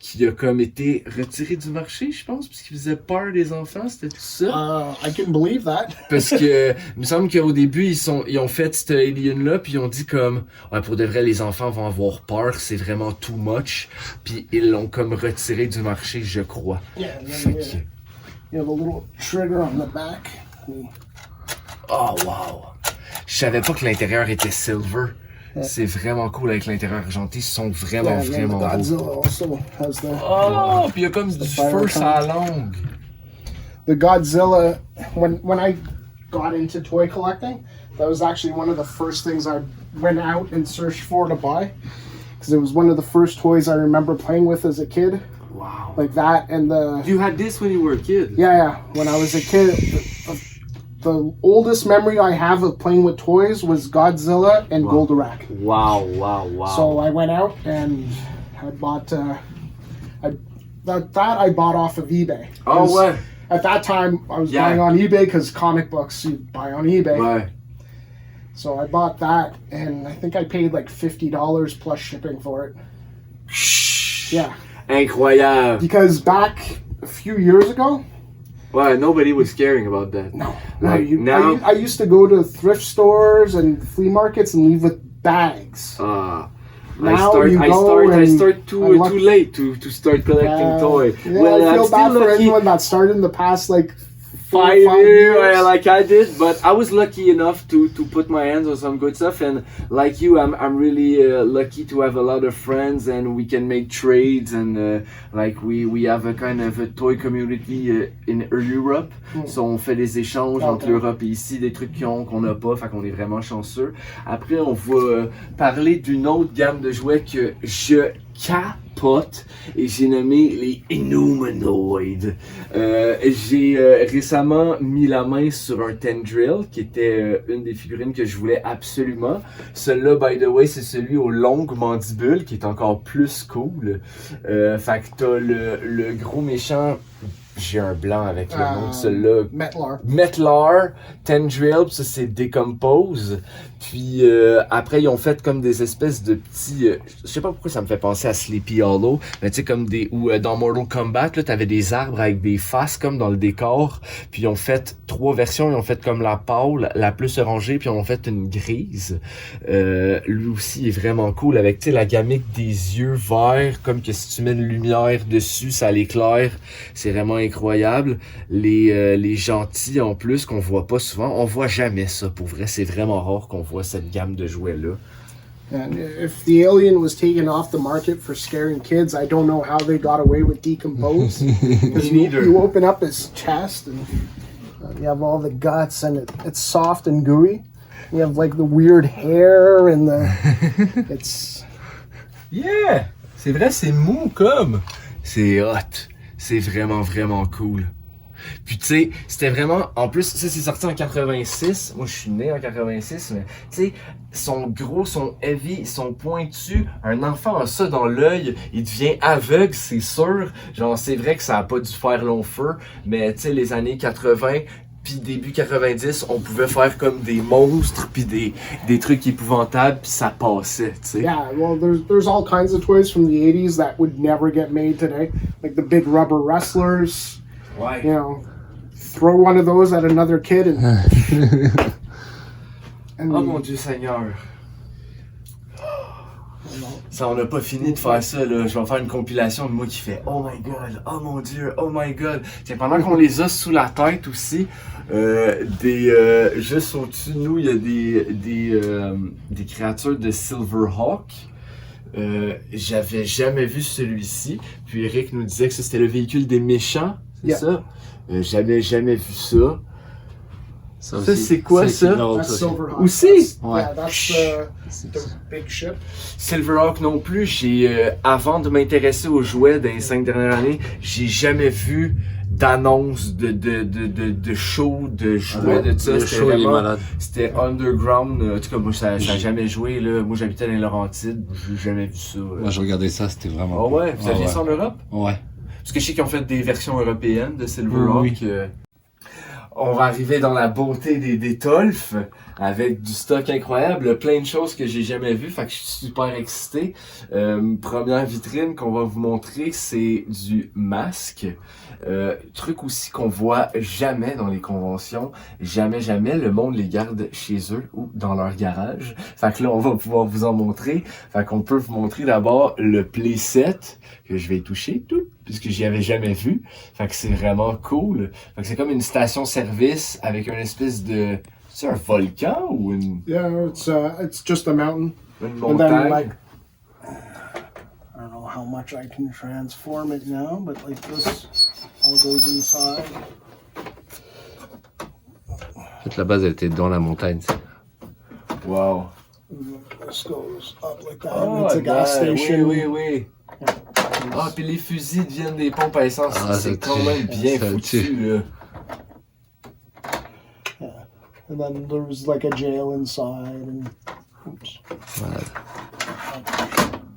qui a comme été retiré du marché, je pense, parce qu'il faisait peur des enfants, c'était tout ça. I can believe that. Parce que, il me semble qu'au début, ils ont fait cet alien-là, puis ils ont dit comme, ouais, pour de vrai, les enfants vont avoir peur, c'est vraiment too much, puis ils l'ont comme retiré du marché, je crois. Yeah, and then you have a little trigger on the back. Oh, wow! Je savais pas que l'intérieur était silver. C'est vraiment cool avec l'intérieur argenté. Ils sont vraiment beaux. Godzilla also has the. Oh, puis il y a comme du feu sur la langue. The Godzilla, when I got into toy collecting, that was actually one of the first things I went out and searched for to buy, because it was one of the first toys I remember playing with as a kid. Wow. Like that and the. You had this when you were a kid? Yeah. When I was a kid. The oldest memory I have of playing with toys was Godzilla and Goldorak. Wow. So I went out and I bought that I bought off of eBay. Oh, what? At that time, I was buying on eBay because comic books you buy on eBay. Ouais. So I bought that, and I think I paid like $50 plus shipping for it. Yeah. Incroyable. Because back a few years ago. Ouais, nobody was caring about that. No. Like now, I used to go to thrift stores and flea markets and leave with bags. I start too late to start collecting toys. Yeah, Well, I feel I'm still bad for lucky. anyone that started in the past like 5 years. years, like I did, but I was lucky enough to put my hands on some good stuff, and like you, I'm really lucky to have a lot of friends, and we can make trades, and like we have a kind of a toy community in Europe, so on fait des échanges entre l'Europe et ici, des trucs qu'on n'a pas, fait qu'on est vraiment chanceux. Après, on va parler d'une autre gamme de jouets que je capote et j'ai nommé les Inhumanoids. J'ai récemment mis la main sur un Tendril qui était une des figurines que je voulais absolument. Celui-là, by the way, c'est celui aux longues mandibules qui est encore plus cool. Fait que t'as le gros méchant. J'ai un blanc avec le nom de celui-là. Metlar, Tendril, puis ça c'est Decompose. Puis après ils ont fait comme des espèces de petits... je sais pas pourquoi ça me fait penser à Sleepy Hollow, mais tu sais comme dans Mortal Kombat, là t'avais des arbres avec des faces comme dans le décor. Puis ils ont fait 3 versions, ils ont fait comme la pâle, la plus orangée, puis ils ont fait une grise. Lui aussi est vraiment cool avec tu sais la gamique des yeux verts, comme que si tu mets une lumière dessus, ça l'éclaire. C'est vraiment incroyable. Les gentils en plus qu'on voit pas souvent, on voit jamais ça pour vrai, c'est vraiment rare qu'on voit cette gamme de jouets là. And if the alien was taken off the market for scaring kids, I don't know how they got away with Decompose. Me neither. You open up his chest and you have all the guts and it's soft and gooey. You have like the weird hair and it's... Yeah! C'est vrai, c'est mou comme. C'est hot. C'est vraiment cool. Puis tu sais, c'était vraiment... En plus, ça c'est sorti en 86. Moi je suis né en 86, mais tu sais, sont gros, sont heavy, sont pointus. Un enfant a ça dans l'œil, il devient aveugle, c'est sûr. Genre c'est vrai que ça a pas dû faire long feu, mais tu sais, les années 80... Puis début 90, on pouvait faire comme des monstres puis des trucs épouvantables puis ça passait, tu sais. Yeah, well, there's all kinds of toys from the 80s that would never get made today, like the big rubber wrestlers. Ouais. You know, throw one of those at another kid and oh mon Dieu Seigneur. Ça, on n'a pas fini de faire ça, là. Je vais faire une compilation de moi qui fait Oh my god, oh mon dieu, oh my god. C'est pendant qu'on les a sous la tête aussi, juste au-dessus de nous, il y a des créatures de Silverhawk. J'avais jamais vu celui-ci. Puis Eric nous disait que ça, c'était le véhicule des méchants, c'est ça? J'avais jamais vu ça. Ça, c'est quoi ça? That's Silverhawk. Aussi? Ouais. Yeah, that's the big ship. Silverhawk non plus, avant de m'intéresser aux jouets dans les 5 dernières années, j'ai jamais vu d'annonce de show, de jouets, de tout ça. Le C'était show, il est vraiment, malade. c'était underground. En tout cas, moi, ça a jamais joué, là. Moi, j'habitais dans les Laurentides, j'ai jamais vu ça. Moi, je regardais ça, c'était vraiment. Ah ouais? Vous aviez ouais. ça en Europe? Ouais. Parce que je sais qu'ils ont fait des versions européennes de Silverhawk. Oui. On va arriver dans la beauté des Tolfs avec du stock incroyable, plein de choses que j'ai jamais vues, fait que je suis super excité. Première vitrine qu'on va vous montrer, c'est du masque. Truc aussi qu'on voit jamais dans les conventions, jamais, le monde les garde chez eux ou dans leur garage. Fait que là, on va pouvoir vous en montrer. Fait qu'on peut vous montrer d'abord le playset que je vais y toucher tout, puisque j'y avais jamais vu. Fait que c'est vraiment cool. Fait que c'est comme une station-service avec une espèce de... C'est un volcan ou une Yeah, it's just a mountain. And then, montagne? like, I don't know how much I can transform it now, but like this all goes inside. En fait, la base, elle était dans la montagne. Wow. This goes up like that. Oh, It's a gas station. oui. Ah, puis les fusils deviennent des pompes à essence. Ah, c'est ça quand tue. même bien Ça foutu, tue. là. And then there's like a jail inside. And oops. Malade.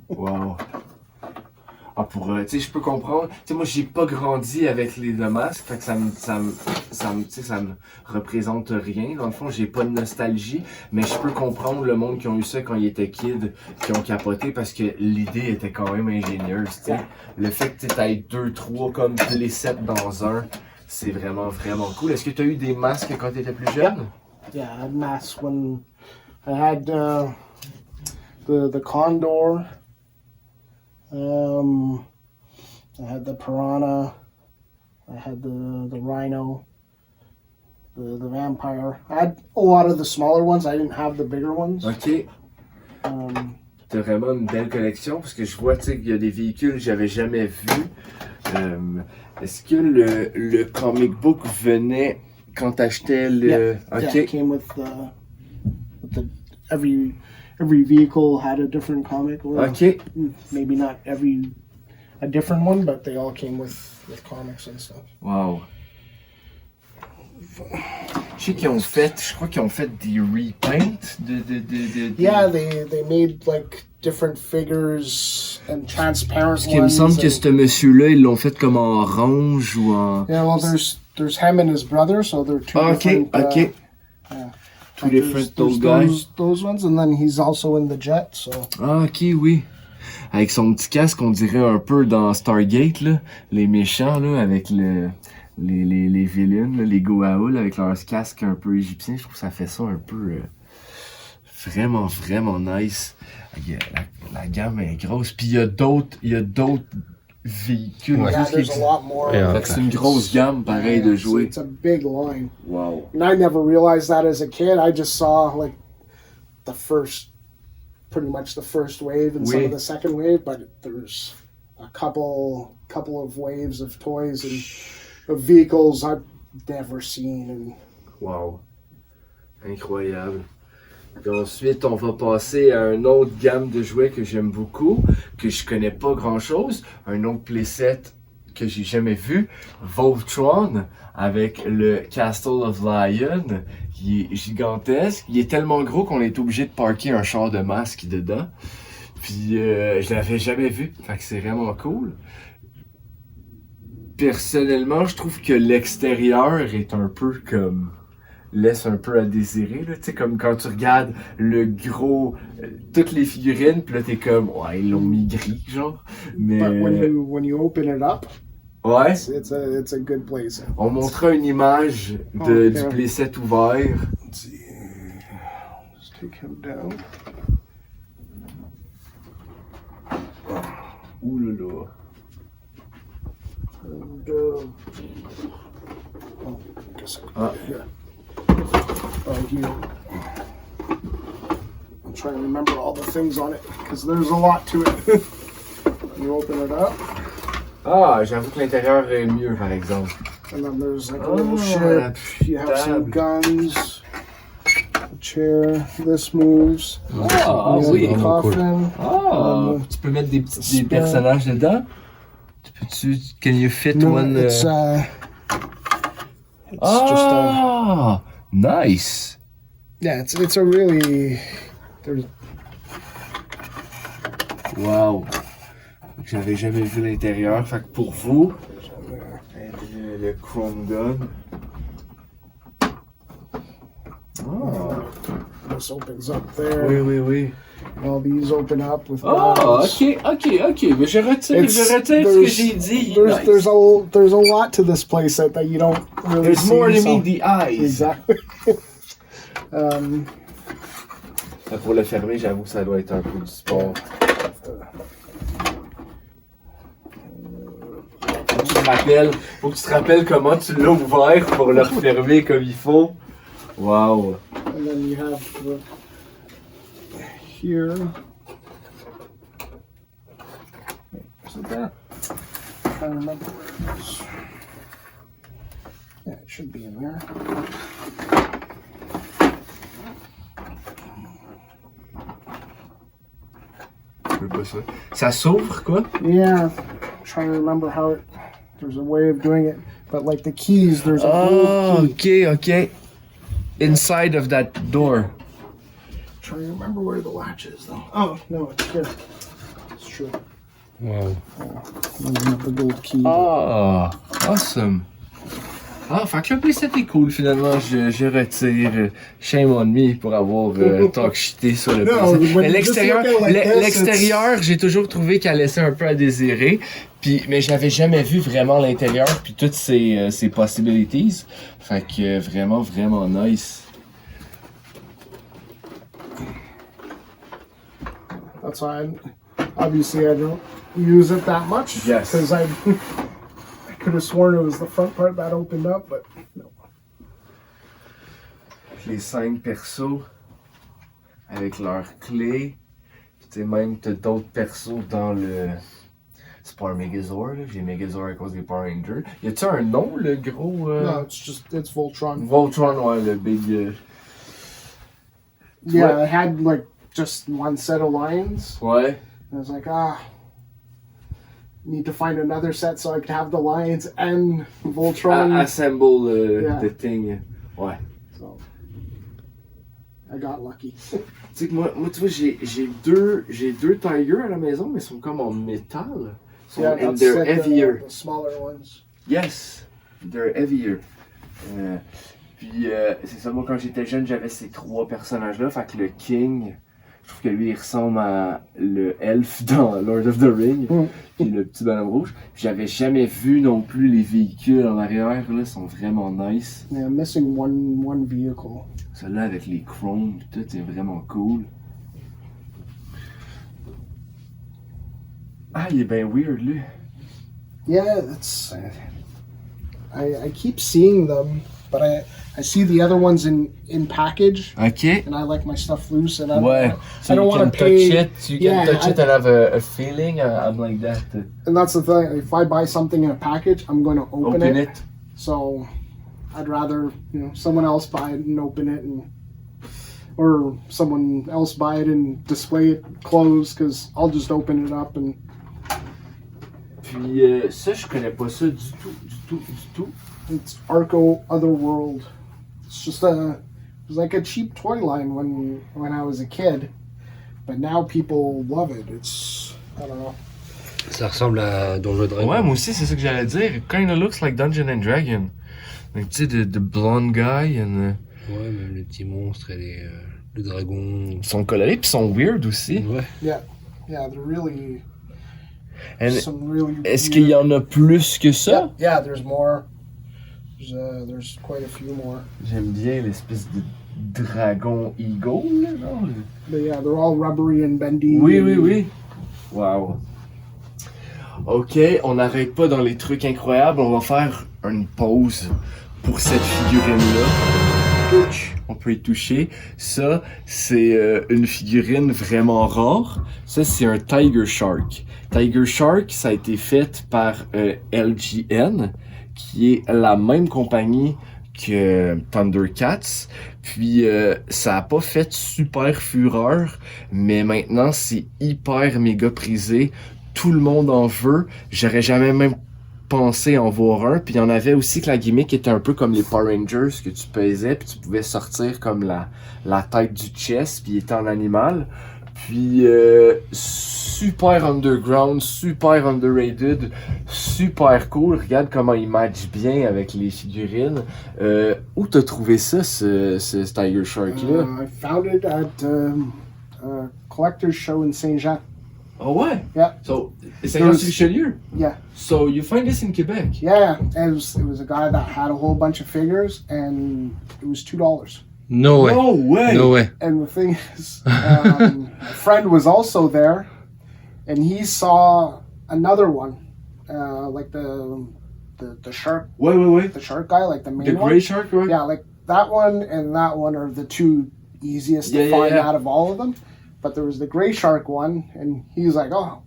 Wow. Ah, pour, tu sais, je peux comprendre. Tu sais, moi, j'ai pas grandi avec les deux masques, fait que ça me représente rien. Dans le fond, j'ai pas de nostalgie, mais je peux comprendre le monde qui ont eu ça quand ils étaient kids, qui ont capoté, parce que l'idée était quand même ingénieuse, tu sais. Le fait que tu aies 2-3 comme playsets dans un, c'est vraiment cool. Est-ce que tu as eu des masques quand tu étais plus jeune? Yeah, I had masks when I had the condor. I had the piranha. I had the rhino. The vampire. I had a lot of the smaller ones. I didn't have the bigger ones. Ok. T'as vraiment une belle collection, parce que je vois, tu sais, qu'il y a des véhicules que j'avais jamais vus. Est-ce que le comic book venait quand t'achetais le... Yeah, it came with the every vehicle had a different comic. Or Ok. maybe not a different one, but they all came with comics and stuff. Wow. Je sais je crois qu'ils ont fait des repaints de... Yeah, they made like different figures and transparent Parce qu'il me semble que and- ce monsieur-là, ils l'ont fait comme en orange ou en... Yeah, well, there's him and his brother, so they're two Ah, different. ok. yeah. Two Like, different there's guys. those ones, and then he's also in the jet. So Ah, ok, oui. Avec son petit casque, on dirait un peu dans Stargate, là. Les méchants, là, avec les villains, là, les Goa'uld, avec leurs casques un peu égyptiens. Je trouve que ça fait ça un peu... vraiment nice. La gamme est grosse. Puis il y a d'autres véhicules. Ouais. yeah, there's a lot more. Yeah. Fait que c'est une grosse gamme, pareil, de jouer. It's a big line, Wow. and I never realized that as a kid. I just saw like pretty much the first wave and some Oui. of the second wave, but there's a couple of waves of toys and of vehicles I've never seen. And Wow. Incroyable. Puis ensuite, on va passer à une autre gamme de jouets que j'aime beaucoup, que je connais pas grand-chose. Un autre playset que j'ai jamais vu, Voltron, avec le Castle of Lion, qui est gigantesque. Il est tellement gros qu'on est obligé de parker un char de masque dedans. Puis je l'avais jamais vu, fait que c'est vraiment cool. Personnellement, je trouve que l'extérieur est un peu comme... laisse un peu à désirer, là, tu sais, comme quand tu regardes le gros, toutes les figurines, puis là t'es comme, ouais, ils l'ont mis gris, genre, mais, but when you open it up, ouais, it's a good place. on montrera une image du Ok. playset ouvert, Let's see. Let's take him down. Ouh là là. And, oh, I guess I Ah. can put it here. Right here. I'm trying to remember all the things on it because there's a lot to it. You open it up, Ah, j'avoue que l'intérieur est mieux, par exemple. and then there's like a Oh, little la ship. You have some table. guns. A chair. This moves. Ah, You have oui. the coffin. Ah, tu peux mettre des Spell. personnages dedans? Can you fit No, one? it's just a. Ah, nice. Yeah, it's a really. There's Wow. J'avais jamais vu l'intérieur. Fait que pour vous, le Chrome Gun. Ah. this opens up there. Oui, oui, oui. All these open up with. Ah, guns. ok. Mais je retire It's- ce que there's- j'ai dit. There's Nice. there's a lot to this playset that you don't really There's see. more to so- meet the eyes. Exactly. um, Pour le fermer, j'avoue que ça doit être un peu du sport. Faut que tu te rappelles comment tu l'as ouvert pour le refermer comme il faut. Wow. and then you have the, here. Is it there? I can't remember where it is. Yeah, it should be in there. Ça s'ouvre quoi? Yeah, I'm trying to remember how it. There's a way of doing it, but like the keys, there's a gold key. ok. Inside of that door. Trying to remember where the latch is though. Oh no, it's here. It's true. Wow. And you have the gold key. Ah, awesome. Ah, fait que le playset est cool finalement, je retire. Shame on me pour avoir talk shité sur le No, playset. when Mais you l'extérieur, just look at it like this, l'extérieur, j'ai toujours trouvé qu'elle laissait un peu à désirer. Puis, mais j'avais jamais vu vraiment l'intérieur puis toutes ses possibilities. Fait que vraiment, vraiment nice. That's why obviously I don't use it that much. Yes. Because I could have sworn it was the front part that opened up, but no. Les 5 persos avec leurs clés. Puis tu sais, même t'as d'autres persos dans le. C'est pas un Megazord, là. J'ai Megazord à cause des Power Rangers. Y a-tu un nom, le gros. No, it's Voltron. Voltron, ouais, le big. Yeah, I had like just one set of lions. Ouais. And I was like, need to find another set so I could have the lions and Voltron. Assemble Yeah. the thing. Ouais. So I got lucky. Tu sais que moi, tu vois, j'ai deux Tigers à la maison, mais ils sont comme en métal. Yeah, And that's they're like heavier. the smaller ones. Yes, they're heavier. Puis c'est ça, moi quand j'étais jeune, j'avais ces 3 personnages-là. Fait que le King, je trouve que lui il ressemble à le Elf dans Lord of the Ring, puis le petit bonhomme rouge. Puis j'avais jamais vu non plus les véhicules en arrière, là, sont vraiment nice. Yeah, I'm missing one vehicle. Celui-là avec les chromes, pis tout, c'est vraiment cool. Ah, il est bien weird, lui. Yeah, it's. I keep seeing them, but I see the other ones in package, Ok. and I like my stuff loose, and I Ouais. don't, So I don't you want can to pay. touch it, you can touch it and have a feeling. I'm like that. And that's the thing. If I buy something in a package, I'm going to open it. it. So I'd rather someone else buy it and open it, or someone else buy it and display it closed, because I'll just open it up and. Puis ça, je connais pas ça du tout. It's Arco Otherworld. It's just it was like a cheap toy line when I was a kid, but now people love it. It's I don't know. Ça ressemble à Donjon Dragon. Ouais, moi aussi, c'est ça que j'allais dire. It kinda looks like Dungeon and Dragon. Donc, tu sais, the blonde guy and. Ouais, même les petits monstres et le dragon. Ils sont colorés puis ils sont weird aussi. Ouais. Yeah, they're really And some really. est-ce qu'il y en a plus que ça? Yeah, there's more. There's quite a few more. J'aime bien l'espèce de dragon eagle, là, non? But yeah, they're all rubbery and bendy. Oui. Wow. Ok, on n'arrête pas dans les trucs incroyables. On va faire une pause pour cette figurine-là. Touch. On peut y toucher. Ça, c'est une figurine vraiment rare. Ça, c'est un Tiger Shark. Tiger Shark, ça a été fait par LJN, qui est la même compagnie que Thundercats. Puis ça a pas fait super fureur, mais maintenant c'est hyper méga prisé. Tout le monde en veut. J'aurais jamais même pensé en voir un. Puis il y en avait aussi que la gimmick était un peu comme les Power Rangers, que tu pesais puis tu pouvais sortir comme la tête du chest, puis il était en animal. Puis super underground, super underrated, super cool. Regarde comment il match bien avec les figurines. Où t'as trouvé ça, ce Tiger Shark-là? I found it at a collector's show in Saint Jean. Oh ouais? Yeah. So, c'est un Richelieu? Yeah. So, you find this in Quebec? Yeah, it was a guy that had a whole bunch of figures, and it was $2. No way. No way! No way. And the thing is, a friend was also there, and he saw another one, like the shark, Wait. the shark guy, like the main The one. gray shark, right? Yeah, like that one and that one are the two easiest to Yeah, find yeah. out of all of them. But there was the gray shark one, and he was like, oh.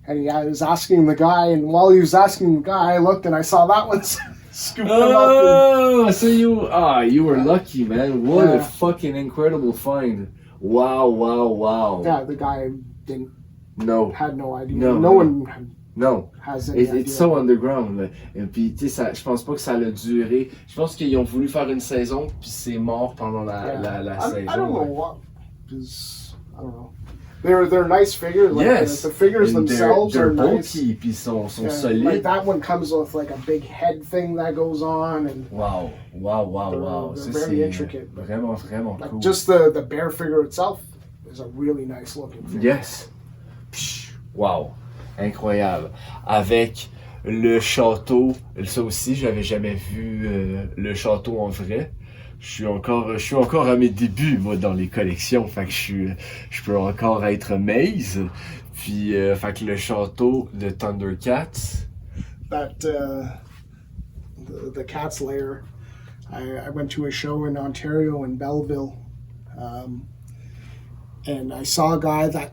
And he was asking the guy, and while he was asking the guy, I looked and I saw that one scooping him up. Oh, so you were lucky, man. What a Yeah. fucking incredible find. Wow. And, yeah, the guy didn't No, had no idea. No. No one no. has any idea. It's so underground. Là. Et puis, tu sais, je pense pas que ça a duré. Je pense qu'ils ont voulu faire une saison, puis c'est mort pendant la saison. I don't know what, because I don't know. They're nice figures. Like Yes. the figures And themselves they're are nice. bulky, puis sont Yeah, solides. like that one comes with like a big head thing that goes on, and Wow. They're Ça, very c'est intricate. vraiment like cool. just the bear figure itself is a really nice looking figure. Yes. Psh, wow. Incroyable. Avec le château, ça aussi, j'avais jamais vu le château en vrai. Je suis encore à mes débuts, moi, dans les collections. Fait que je peux encore être maze. Puis, fait que le château de Thundercats. That the Cat's Lair. I went to a show in Ontario in Belleville, and I saw a guy that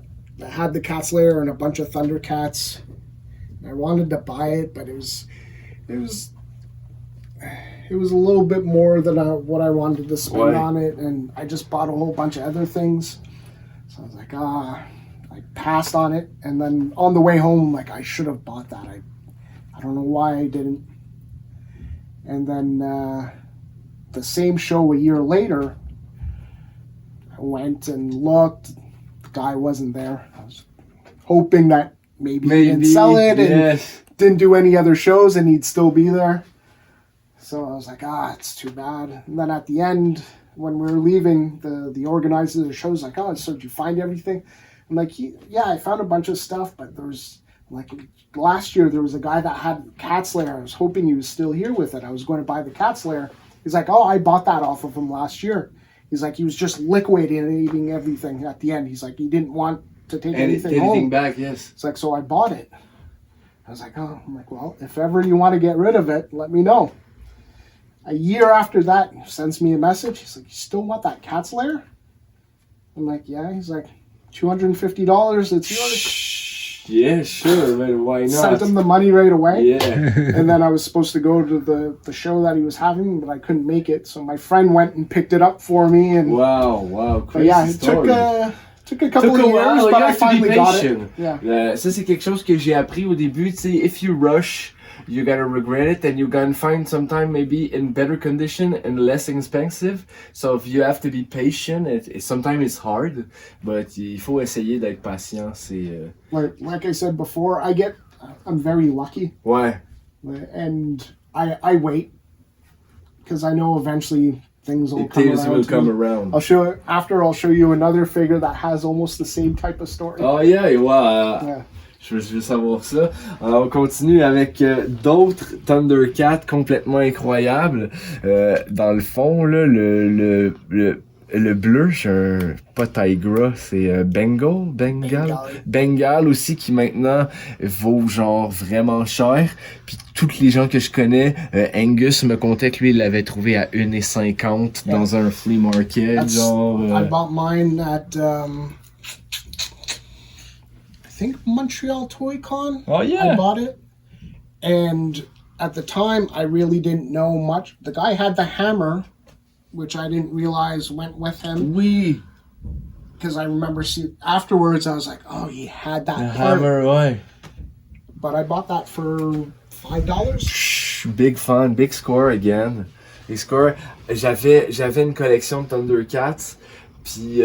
had the Cat's Lair and a bunch of Thundercats. And I wanted to buy it, but it was a little bit more than what I wanted to spend Right. on it, and I just bought a whole bunch of other things. So I was like, I passed on it, and then on the way home, like, I should have bought that. I don't know why I didn't. And then the same show a year later, I went and looked. The guy wasn't there. I was hoping that maybe he didn't sell it and yes. didn't do any other shows and he'd still be there. So I was like, it's too bad. And then at the end, when we were leaving, the organizer of the show was like, so did you find everything? I'm like, yeah, I found a bunch of stuff, but there was, like, last year there was a guy that had Cat's Lair. I was hoping he was still here with it. I was going to buy the Cat's Lair. He's like, I bought that off of him last year. He was just liquidating everything at the end. He's like, he didn't want to take anything home. Back, yes. It's like, so I bought it. I was like, well, if ever you want to get rid of it, let me know. A year after that, he sends me a message. He's like, you still want that Cat's Lair? I'm like, yeah. He's like, $250, it's yours. Yeah, sure, man. Why not? Sent him the money right away. Yeah. And then I was supposed to go to the show that he was having, but I couldn't make it. So my friend went and picked it up for me. And Wow. but Crazy yeah, it story. took a couple of years, while, but you I have to be finally got it. patient. Yeah. Ça, c'est quelque chose que j'ai appris au début. Tu sais, if you rush, you're gonna regret it, and you're gonna find sometime maybe in better condition and less expensive. So if you have to be patient, sometimes it's hard, but il faut essayer d'être patient. C'est Like I said before, I'm very lucky, ouais. and I wait because I know eventually things will Things will come to me. around. I'll show you another figure that has almost the same type of story. Oh yeah, wow. Yeah. Je veux savoir ça. Alors, on continue avec d'autres Thundercats complètement incroyables. Dans le fond, là, Le bleu, j'ai un... pas Tigra, c'est Bengal aussi, qui maintenant vaut genre vraiment cher. Puis toutes les gens que je connais, Angus me contait que lui, il l'avait trouvé à 1,50 dans un flea market. That's, Genre, I bought mine at I think Montreal Toy Con. Oh yeah. I bought it, and at the time I really didn't know much. The guy had the hammer, which I didn't realize went with him. Oui. Because I remember afterwards I was like, oh, he had that Le part. hammer, ouais. But I bought that for $5. Big fan, big score again. Big score. J'avais une collection de Thundercats, puis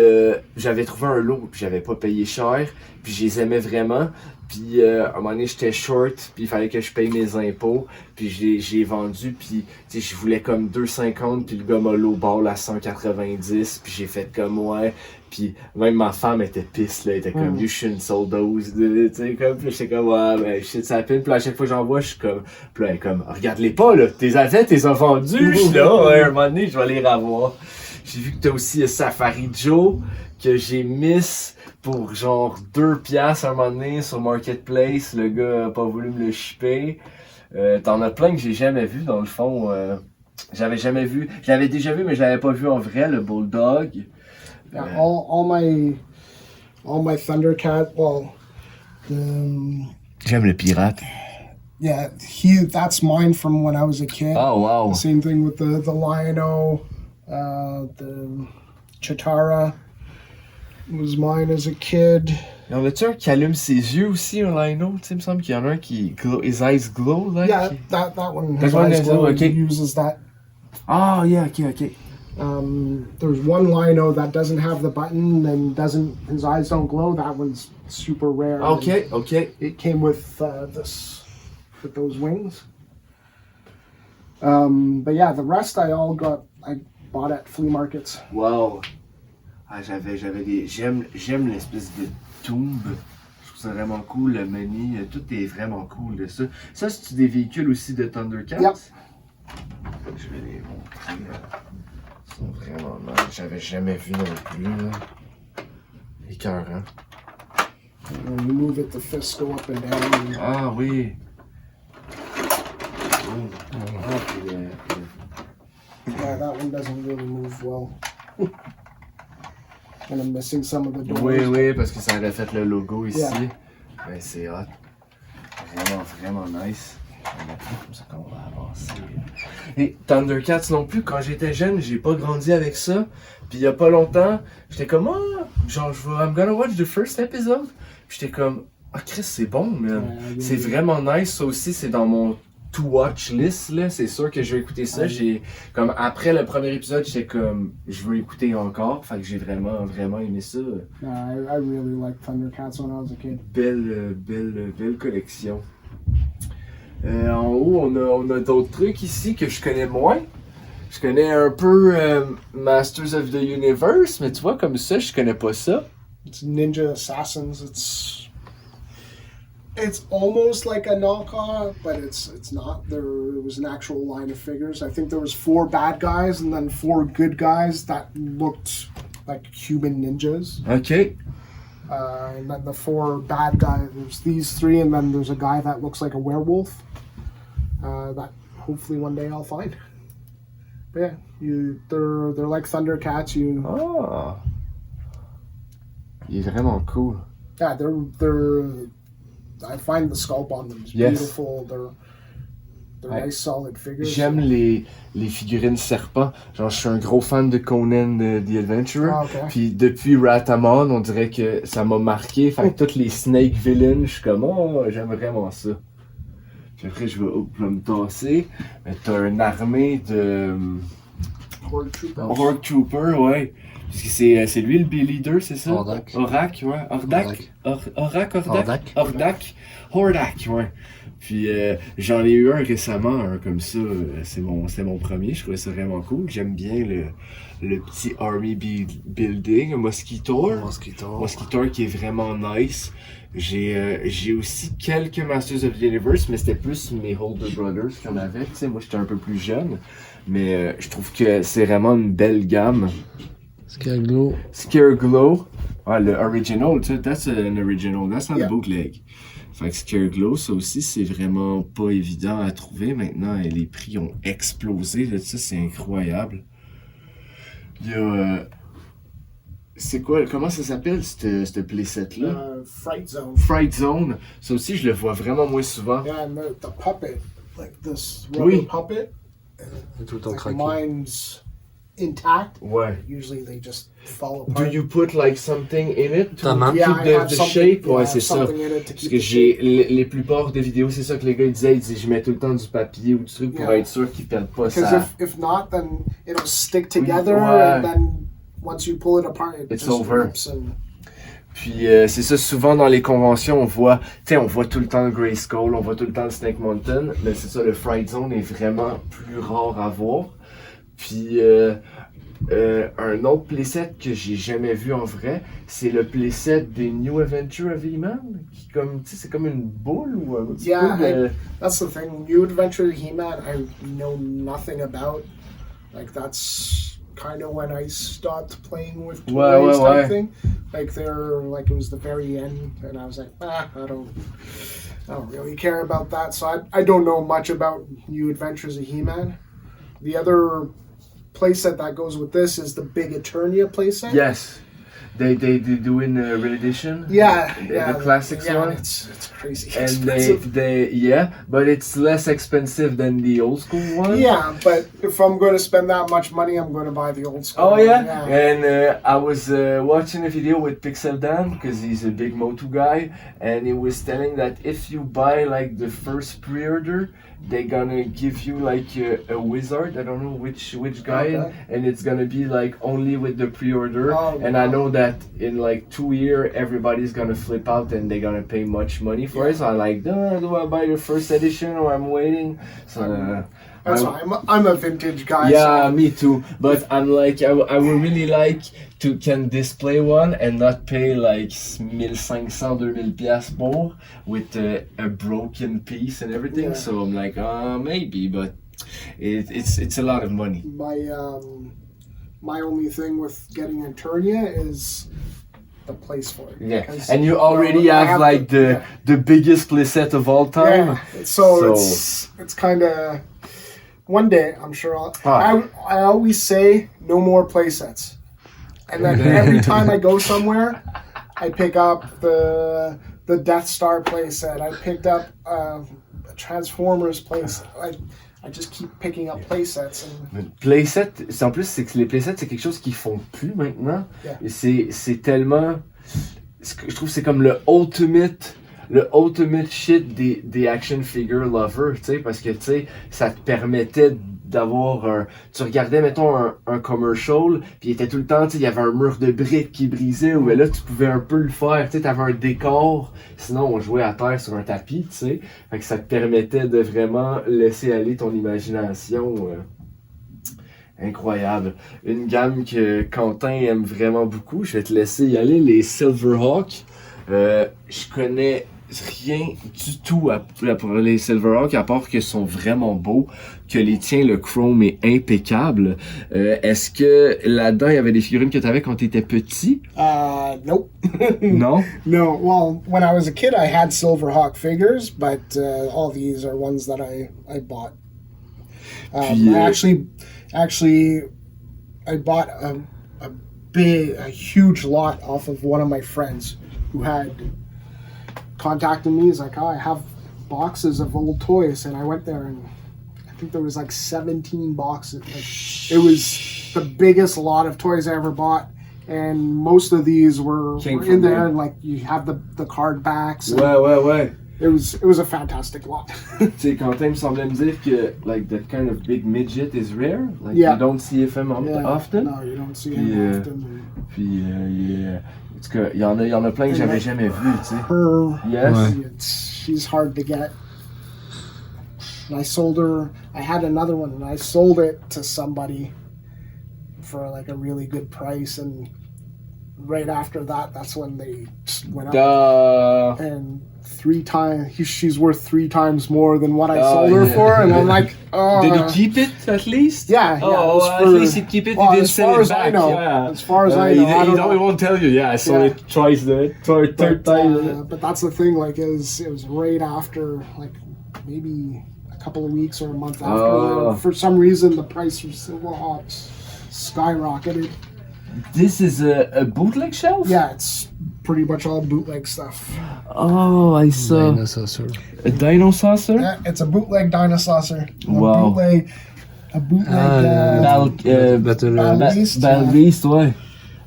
j'avais trouvé un lot, puis j'avais pas payé cher, puis je les aimais vraiment. Puis à un moment donné, j'étais short, puis il fallait que je paye mes impôts, puis j'ai vendu, puis tu sais, je voulais comme 2,50, puis le gars m'a lowball à 190, puis j'ai fait comme ouais, puis même ma femme était pisse là, elle était comme you shouldn't sold those, tu sais comme, puis j'étais comme ouais, ben shit ça pine, puis à chaque fois que j'en vois, je suis comme, puis là elle est comme regarde-les pas là, t'es avais, t'es as vendus, je suis là, ouais, un moment donné, je vais les revoir. J'ai vu que t'as aussi Safari Joe, que j'ai miss pour genre 2$ à un moment donné sur Marketplace, le gars a pas voulu me le shipper. T'en as plein que j'ai jamais vu dans le fond. J'avais jamais vu. Je l'avais déjà vu, mais je l'avais pas vu en vrai, le Bulldog. Yeah, all my Thundercat. Well, J'aime le pirate. yeah, that's mine from when I was a kid. Oh wow. Same thing with the Lion-O, the Chitara was mine as a kid. Y'en a-tu un qui allume ses yeux aussi, un Lino? Tu sais, il me semble qu'il y en a un qui glow, his eyes glow, like. Yeah, that one. That His one eyes is glow, okay. he uses that. Ah, yeah, ok. There's one Lino that doesn't have the button and his eyes don't glow. That one's super rare. Ok. It came with with those wings. But yeah, the rest I bought at flea markets. Wow. Ah, j'avais des. J'aime l'espèce de tombe. Je trouve ça vraiment cool, le menu. Tout est vraiment cool de ça. Ça, c'est des véhicules aussi de Thundercats? Yep. Je vais les montrer. Ils sont vraiment nice. J'avais jamais vu non plus. Là. Écœurant. When you move it, the fists go up and down. Ah oui. Puis, Yeah, that one doesn't really move well. And I'm missing some of the doors. oui, parce que ça aurait fait le logo ici. Yeah. Ben, c'est hot. Vraiment nice. Comme ça qu'on va avancer. Et Thundercats non plus, quand j'étais jeune, j'ai pas grandi avec ça. Puis il y a pas longtemps, j'étais comme, genre, I'm gonna watch the first episode. Puis j'étais comme, Chris, c'est bon, man. Ouais, C'est vraiment nice. Ça aussi, c'est dans mon to-watch list, là. C'est sûr que je vais écouter ça. J'ai, comme, après le premier épisode, j'étais comme, je veux écouter encore. Fait que j'ai vraiment aimé ça. I really liked Thundercats when I was a kid. Belle collection. En haut, on a d'autres trucs ici que je connais moins. Je connais un peu Masters of the Universe, mais tu vois, comme ça, je connais pas ça. It's Ninja Assassins. It's almost like a knockoff, but it's not. There was an actual line of figures. I think there was 4 bad guys and then 4 good guys that looked like human ninjas. Ok. And then the 4 bad guys, there's these 3, and then there's a guy that looks like a werewolf. That hopefully one day I'll find. But yeah, they're like Thundercats. Ah. Il est vraiment cool. Yeah, they're. I find the sculpt on them is Yes. beautiful. They're nice solid figures. J'aime les figurines serpents. Genre, je suis un gros fan de Conan the Adventurer. Ah, ok. Puis depuis Ratamon, on dirait que ça m'a marqué. Fait que toutes les Snake Villains, je suis comme, j'aime vraiment ça. Puis après, je vais me tasser. Mais t'as une armée de Horde Trooper. Horde Trooper, ouais. Parce que c'est lui le leader, c'est ça? Hordak. Hordak, ouais. Hordak, ouais. Puis j'en ai eu un récemment, un comme ça. C'est mon premier. Je trouvais ça vraiment cool. J'aime bien le petit Army Building, Mosquitor qui est vraiment nice. J'ai aussi quelques Masters of the Universe, mais c'était plus mes Older Brothers qu'on avait. Tu sais, moi j'étais un peu plus jeune, mais je trouve que c'est vraiment une belle gamme. Scareglow. Scareglow. Ah, le original, tu sais, that's an original, that's not Yeah. a bootleg. Fait que Scareglow, ça aussi, c'est vraiment pas évident à trouver maintenant et les prix ont explosé là, ça, c'est incroyable. Il y a. C'est quoi, comment ça s'appelle, ce playset-là? Fright Zone. Fright Zone. Ça aussi, je le vois vraiment moins souvent. Yeah, and the puppet, like this rubber Oui. puppet, Tout le temps like craqué. mine's intact. Ouais. Usually they just fall Do apart. you put like something in it to Ta main? keep I have the something- shape? yeah, I Ouais, have c'est ça. something in it to Parce keep que the j'ai shape. les plupart des vidéos, c'est ça que les gars ils disaient, ils disaient je mets tout le temps du papier ou du truc pour Yeah. être sûr qu'ils perdent pas Because ça. if not, then it'll stick together, Ouais. and then once you pull it apart, it It's just over. rips. And Puis c'est ça, souvent dans les conventions, on voit tout le temps le Grayskull, on voit tout le temps le Snake Mountain, mais c'est ça, le Fright Zone est vraiment plus rare à voir. Puis un autre playset que j'ai jamais vu en vrai, c'est le playset des New Adventure of He-Man, qui comme, tu sais, c'est comme une boule ou un petit Yeah, peu de... that's the thing. New Adventure of He-Man, I know nothing about. Like that's kind of when I stopped playing with toys Ouais, type ouais. thing. Like they're like it was the very end, and I was like, I don't really care about that. So I don't know much about New Adventures of He-Man. The other playset that goes with this is the big Eternia playset. Yes. They do in re-edition. Yeah, the, yeah, the classics yeah, one. It's crazy And expensive. but it's less expensive than the old school one. Yeah, but if I'm going to spend that much money, I'm going to buy the old school. Oh one, yeah, and I was watching a video with Pixel Dan because he's a big Motu guy, and he was telling that if you buy like the first pre-order, they're gonna give you like a wizard. I don't know which guy, Okay. and it's gonna be like only with the pre-order. Oh, and I wow. know that in like 2 years, everybody's gonna flip out and they're gonna pay much money for it. So I'm like, do I buy the first edition or I'm waiting? So. That's I- why I'm a vintage guy. Yeah, so me too. But I'm like, I would really like to can display one and not pay like 1500-2000 piastres more with a broken piece and everything. Yeah. So I'm like, maybe, but it's a lot of money. my only thing with getting Eternia is the place for it. Yeah, Because, and you already I have like the biggest playset of all time. yeah. So it's kind of one day I'm sure I always say no more playsets, and then every time I go somewhere, I pick up the Death Star playset. I picked up a Transformers playset. I just keep picking up playsets and Playset, en plus, c'est que les playsets, c'est quelque chose qu'ils font plus maintenant. Yeah. Et c'est tellement. Je trouve que c'est comme le ultimate shit des action figure lovers, tu sais, parce que, tu sais, ça te permettait d'avoir tu regardais, mettons, un commercial, puis il était tout le temps, tu sais, il y avait un mur de briques qui brisait, ou là, tu pouvais un peu le faire, tu sais, t'avais un décor, sinon on jouait à terre sur un tapis, tu sais, fait que ça te permettait de vraiment laisser aller ton imagination. Incroyable. Une gamme que Quentin aime vraiment beaucoup. Je vais te laisser y aller, les Silverhawk. Je connais rien du tout pour les Silverhawk, à part qu'ils sont vraiment beaux, que les tiens, le chrome est impeccable. Est-ce que là-dedans, il y avait des figurines que tu avais quand tu étais petit? nope. Non? No, well, when I was a kid, I had Silverhawk figures, but all these are ones that I bought. Puis, Actually, I bought a huge lot off of one of my friends who had contacted me. He's like, oh, I have boxes of old toys, and I went there and I think there was like 17 boxes. Like, it was the biggest lot of toys I ever bought. And most of these were Came in from there, there. and like you have the card backs. and Ouais. It was a fantastic lot. Tu sais, Quentin me semblait me dire que, like, that kind of big midget is rare. Like, Yeah. you don't see them often. No, you don't see Puis, them often. Puis, en tout cas, il y en a plein que j'avais jamais vu, tu sais. Her, Yes. Ouais. she's hard to get. And I sold her. I had another one, and I sold it to somebody for like a really good price, and right after that, that's when they went up. Duh. And 3 times, she's worth 3 times more than what I sold her for. And I'm like, oh. Did he keep it at least? Yeah. Oh, it was at for- least he keep it. well, he didn't as sell far it as I back. know. Yeah. As far as I know, I don't know. He won't tell you. Yeah, I sold Yeah. it twice the third But, time. but that's the thing. Like, it was right after, like, maybe a couple of weeks or a month after. Oh. For some reason, the price was skyrocketed. This is a bootleg shelf? Yeah, it's pretty much all bootleg stuff. Oh, I saw. Dinosaur. A dino saucer? Yeah, it's a bootleg dinosaur. Wow. A bootleg. Battle. Balbeast, ouais.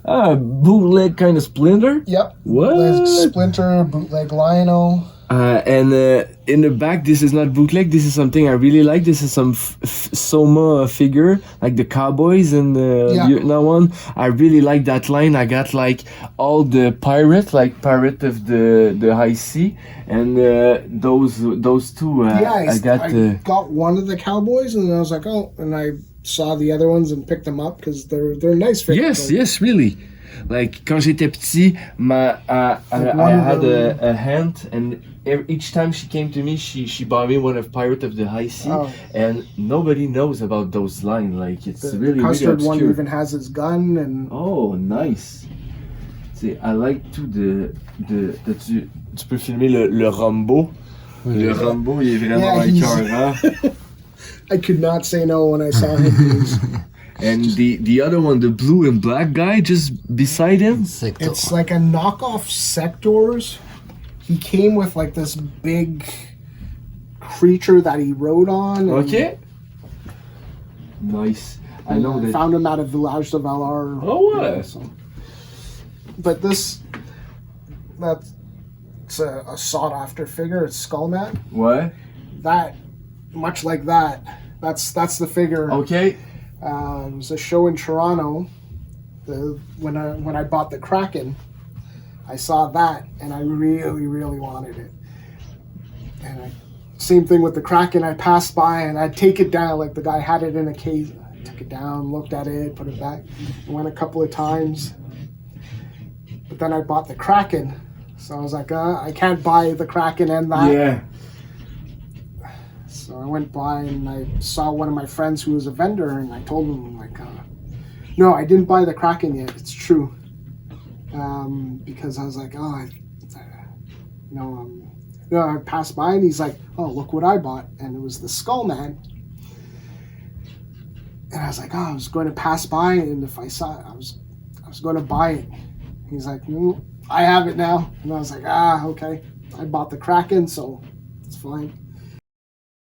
Ah, bootleg kind of Splinter? Yep. What? Bootleg Splinter, bootleg Lionel. And in the back, this is not bootleg. This is something I really like. This is some Soma figure, like the Cowboys and the Yeah. Vietnam one. I really like that line. I got like all the pirate, like Pirate of the High Sea, and those two. I got one of the Cowboys, and then I was like, oh, and I saw the other ones and picked them up because they're nice figures. Yes, really. Like quand j'étais petit, I had a hand, and each time she came to me, she bought me one of Pirate of the High Sea, Oh. and nobody knows about those lines. Like it's The really custard really one obscure. even has his gun, and Oh, nice. See, I like too tu peux filmer le Rambo. Le Rambo, il est vraiment Yeah, he's- écœurant. I could not say no when I saw him use. And the other one, the blue and black guy, just beside him. Sector. It's like a knockoff Sectors. He came with like this big creature that he rode on. and- Okay. Nice. I know that. Found him at a Village de Valar. Oh, ouais. So. But that's a sought after figure. It's Skullmat. Ouais. That, much like that, that's the figure. Okay. It was a show in Toronto. When I bought the Kraken, I saw that and I really, really wanted it. And same thing with the Kraken. I passed by and I'd take it down. Like the guy had it in a case. I took it down, looked at it, put it back. I went a couple of times. But then I bought the Kraken. So I was like, I can't buy the Kraken and that. Yeah. So I went by and I saw one of my friends who was a vendor, and I told him, like, no, I didn't buy the Kraken yet. It's true. Because I was like, I passed by, and he's like, oh, look what I bought. And it was the Skullman. And I was like, I was going to pass by, and if I saw it, I was going to buy it. He's like, I have it now. And I was like, okay. I bought the Kraken, so it's fine.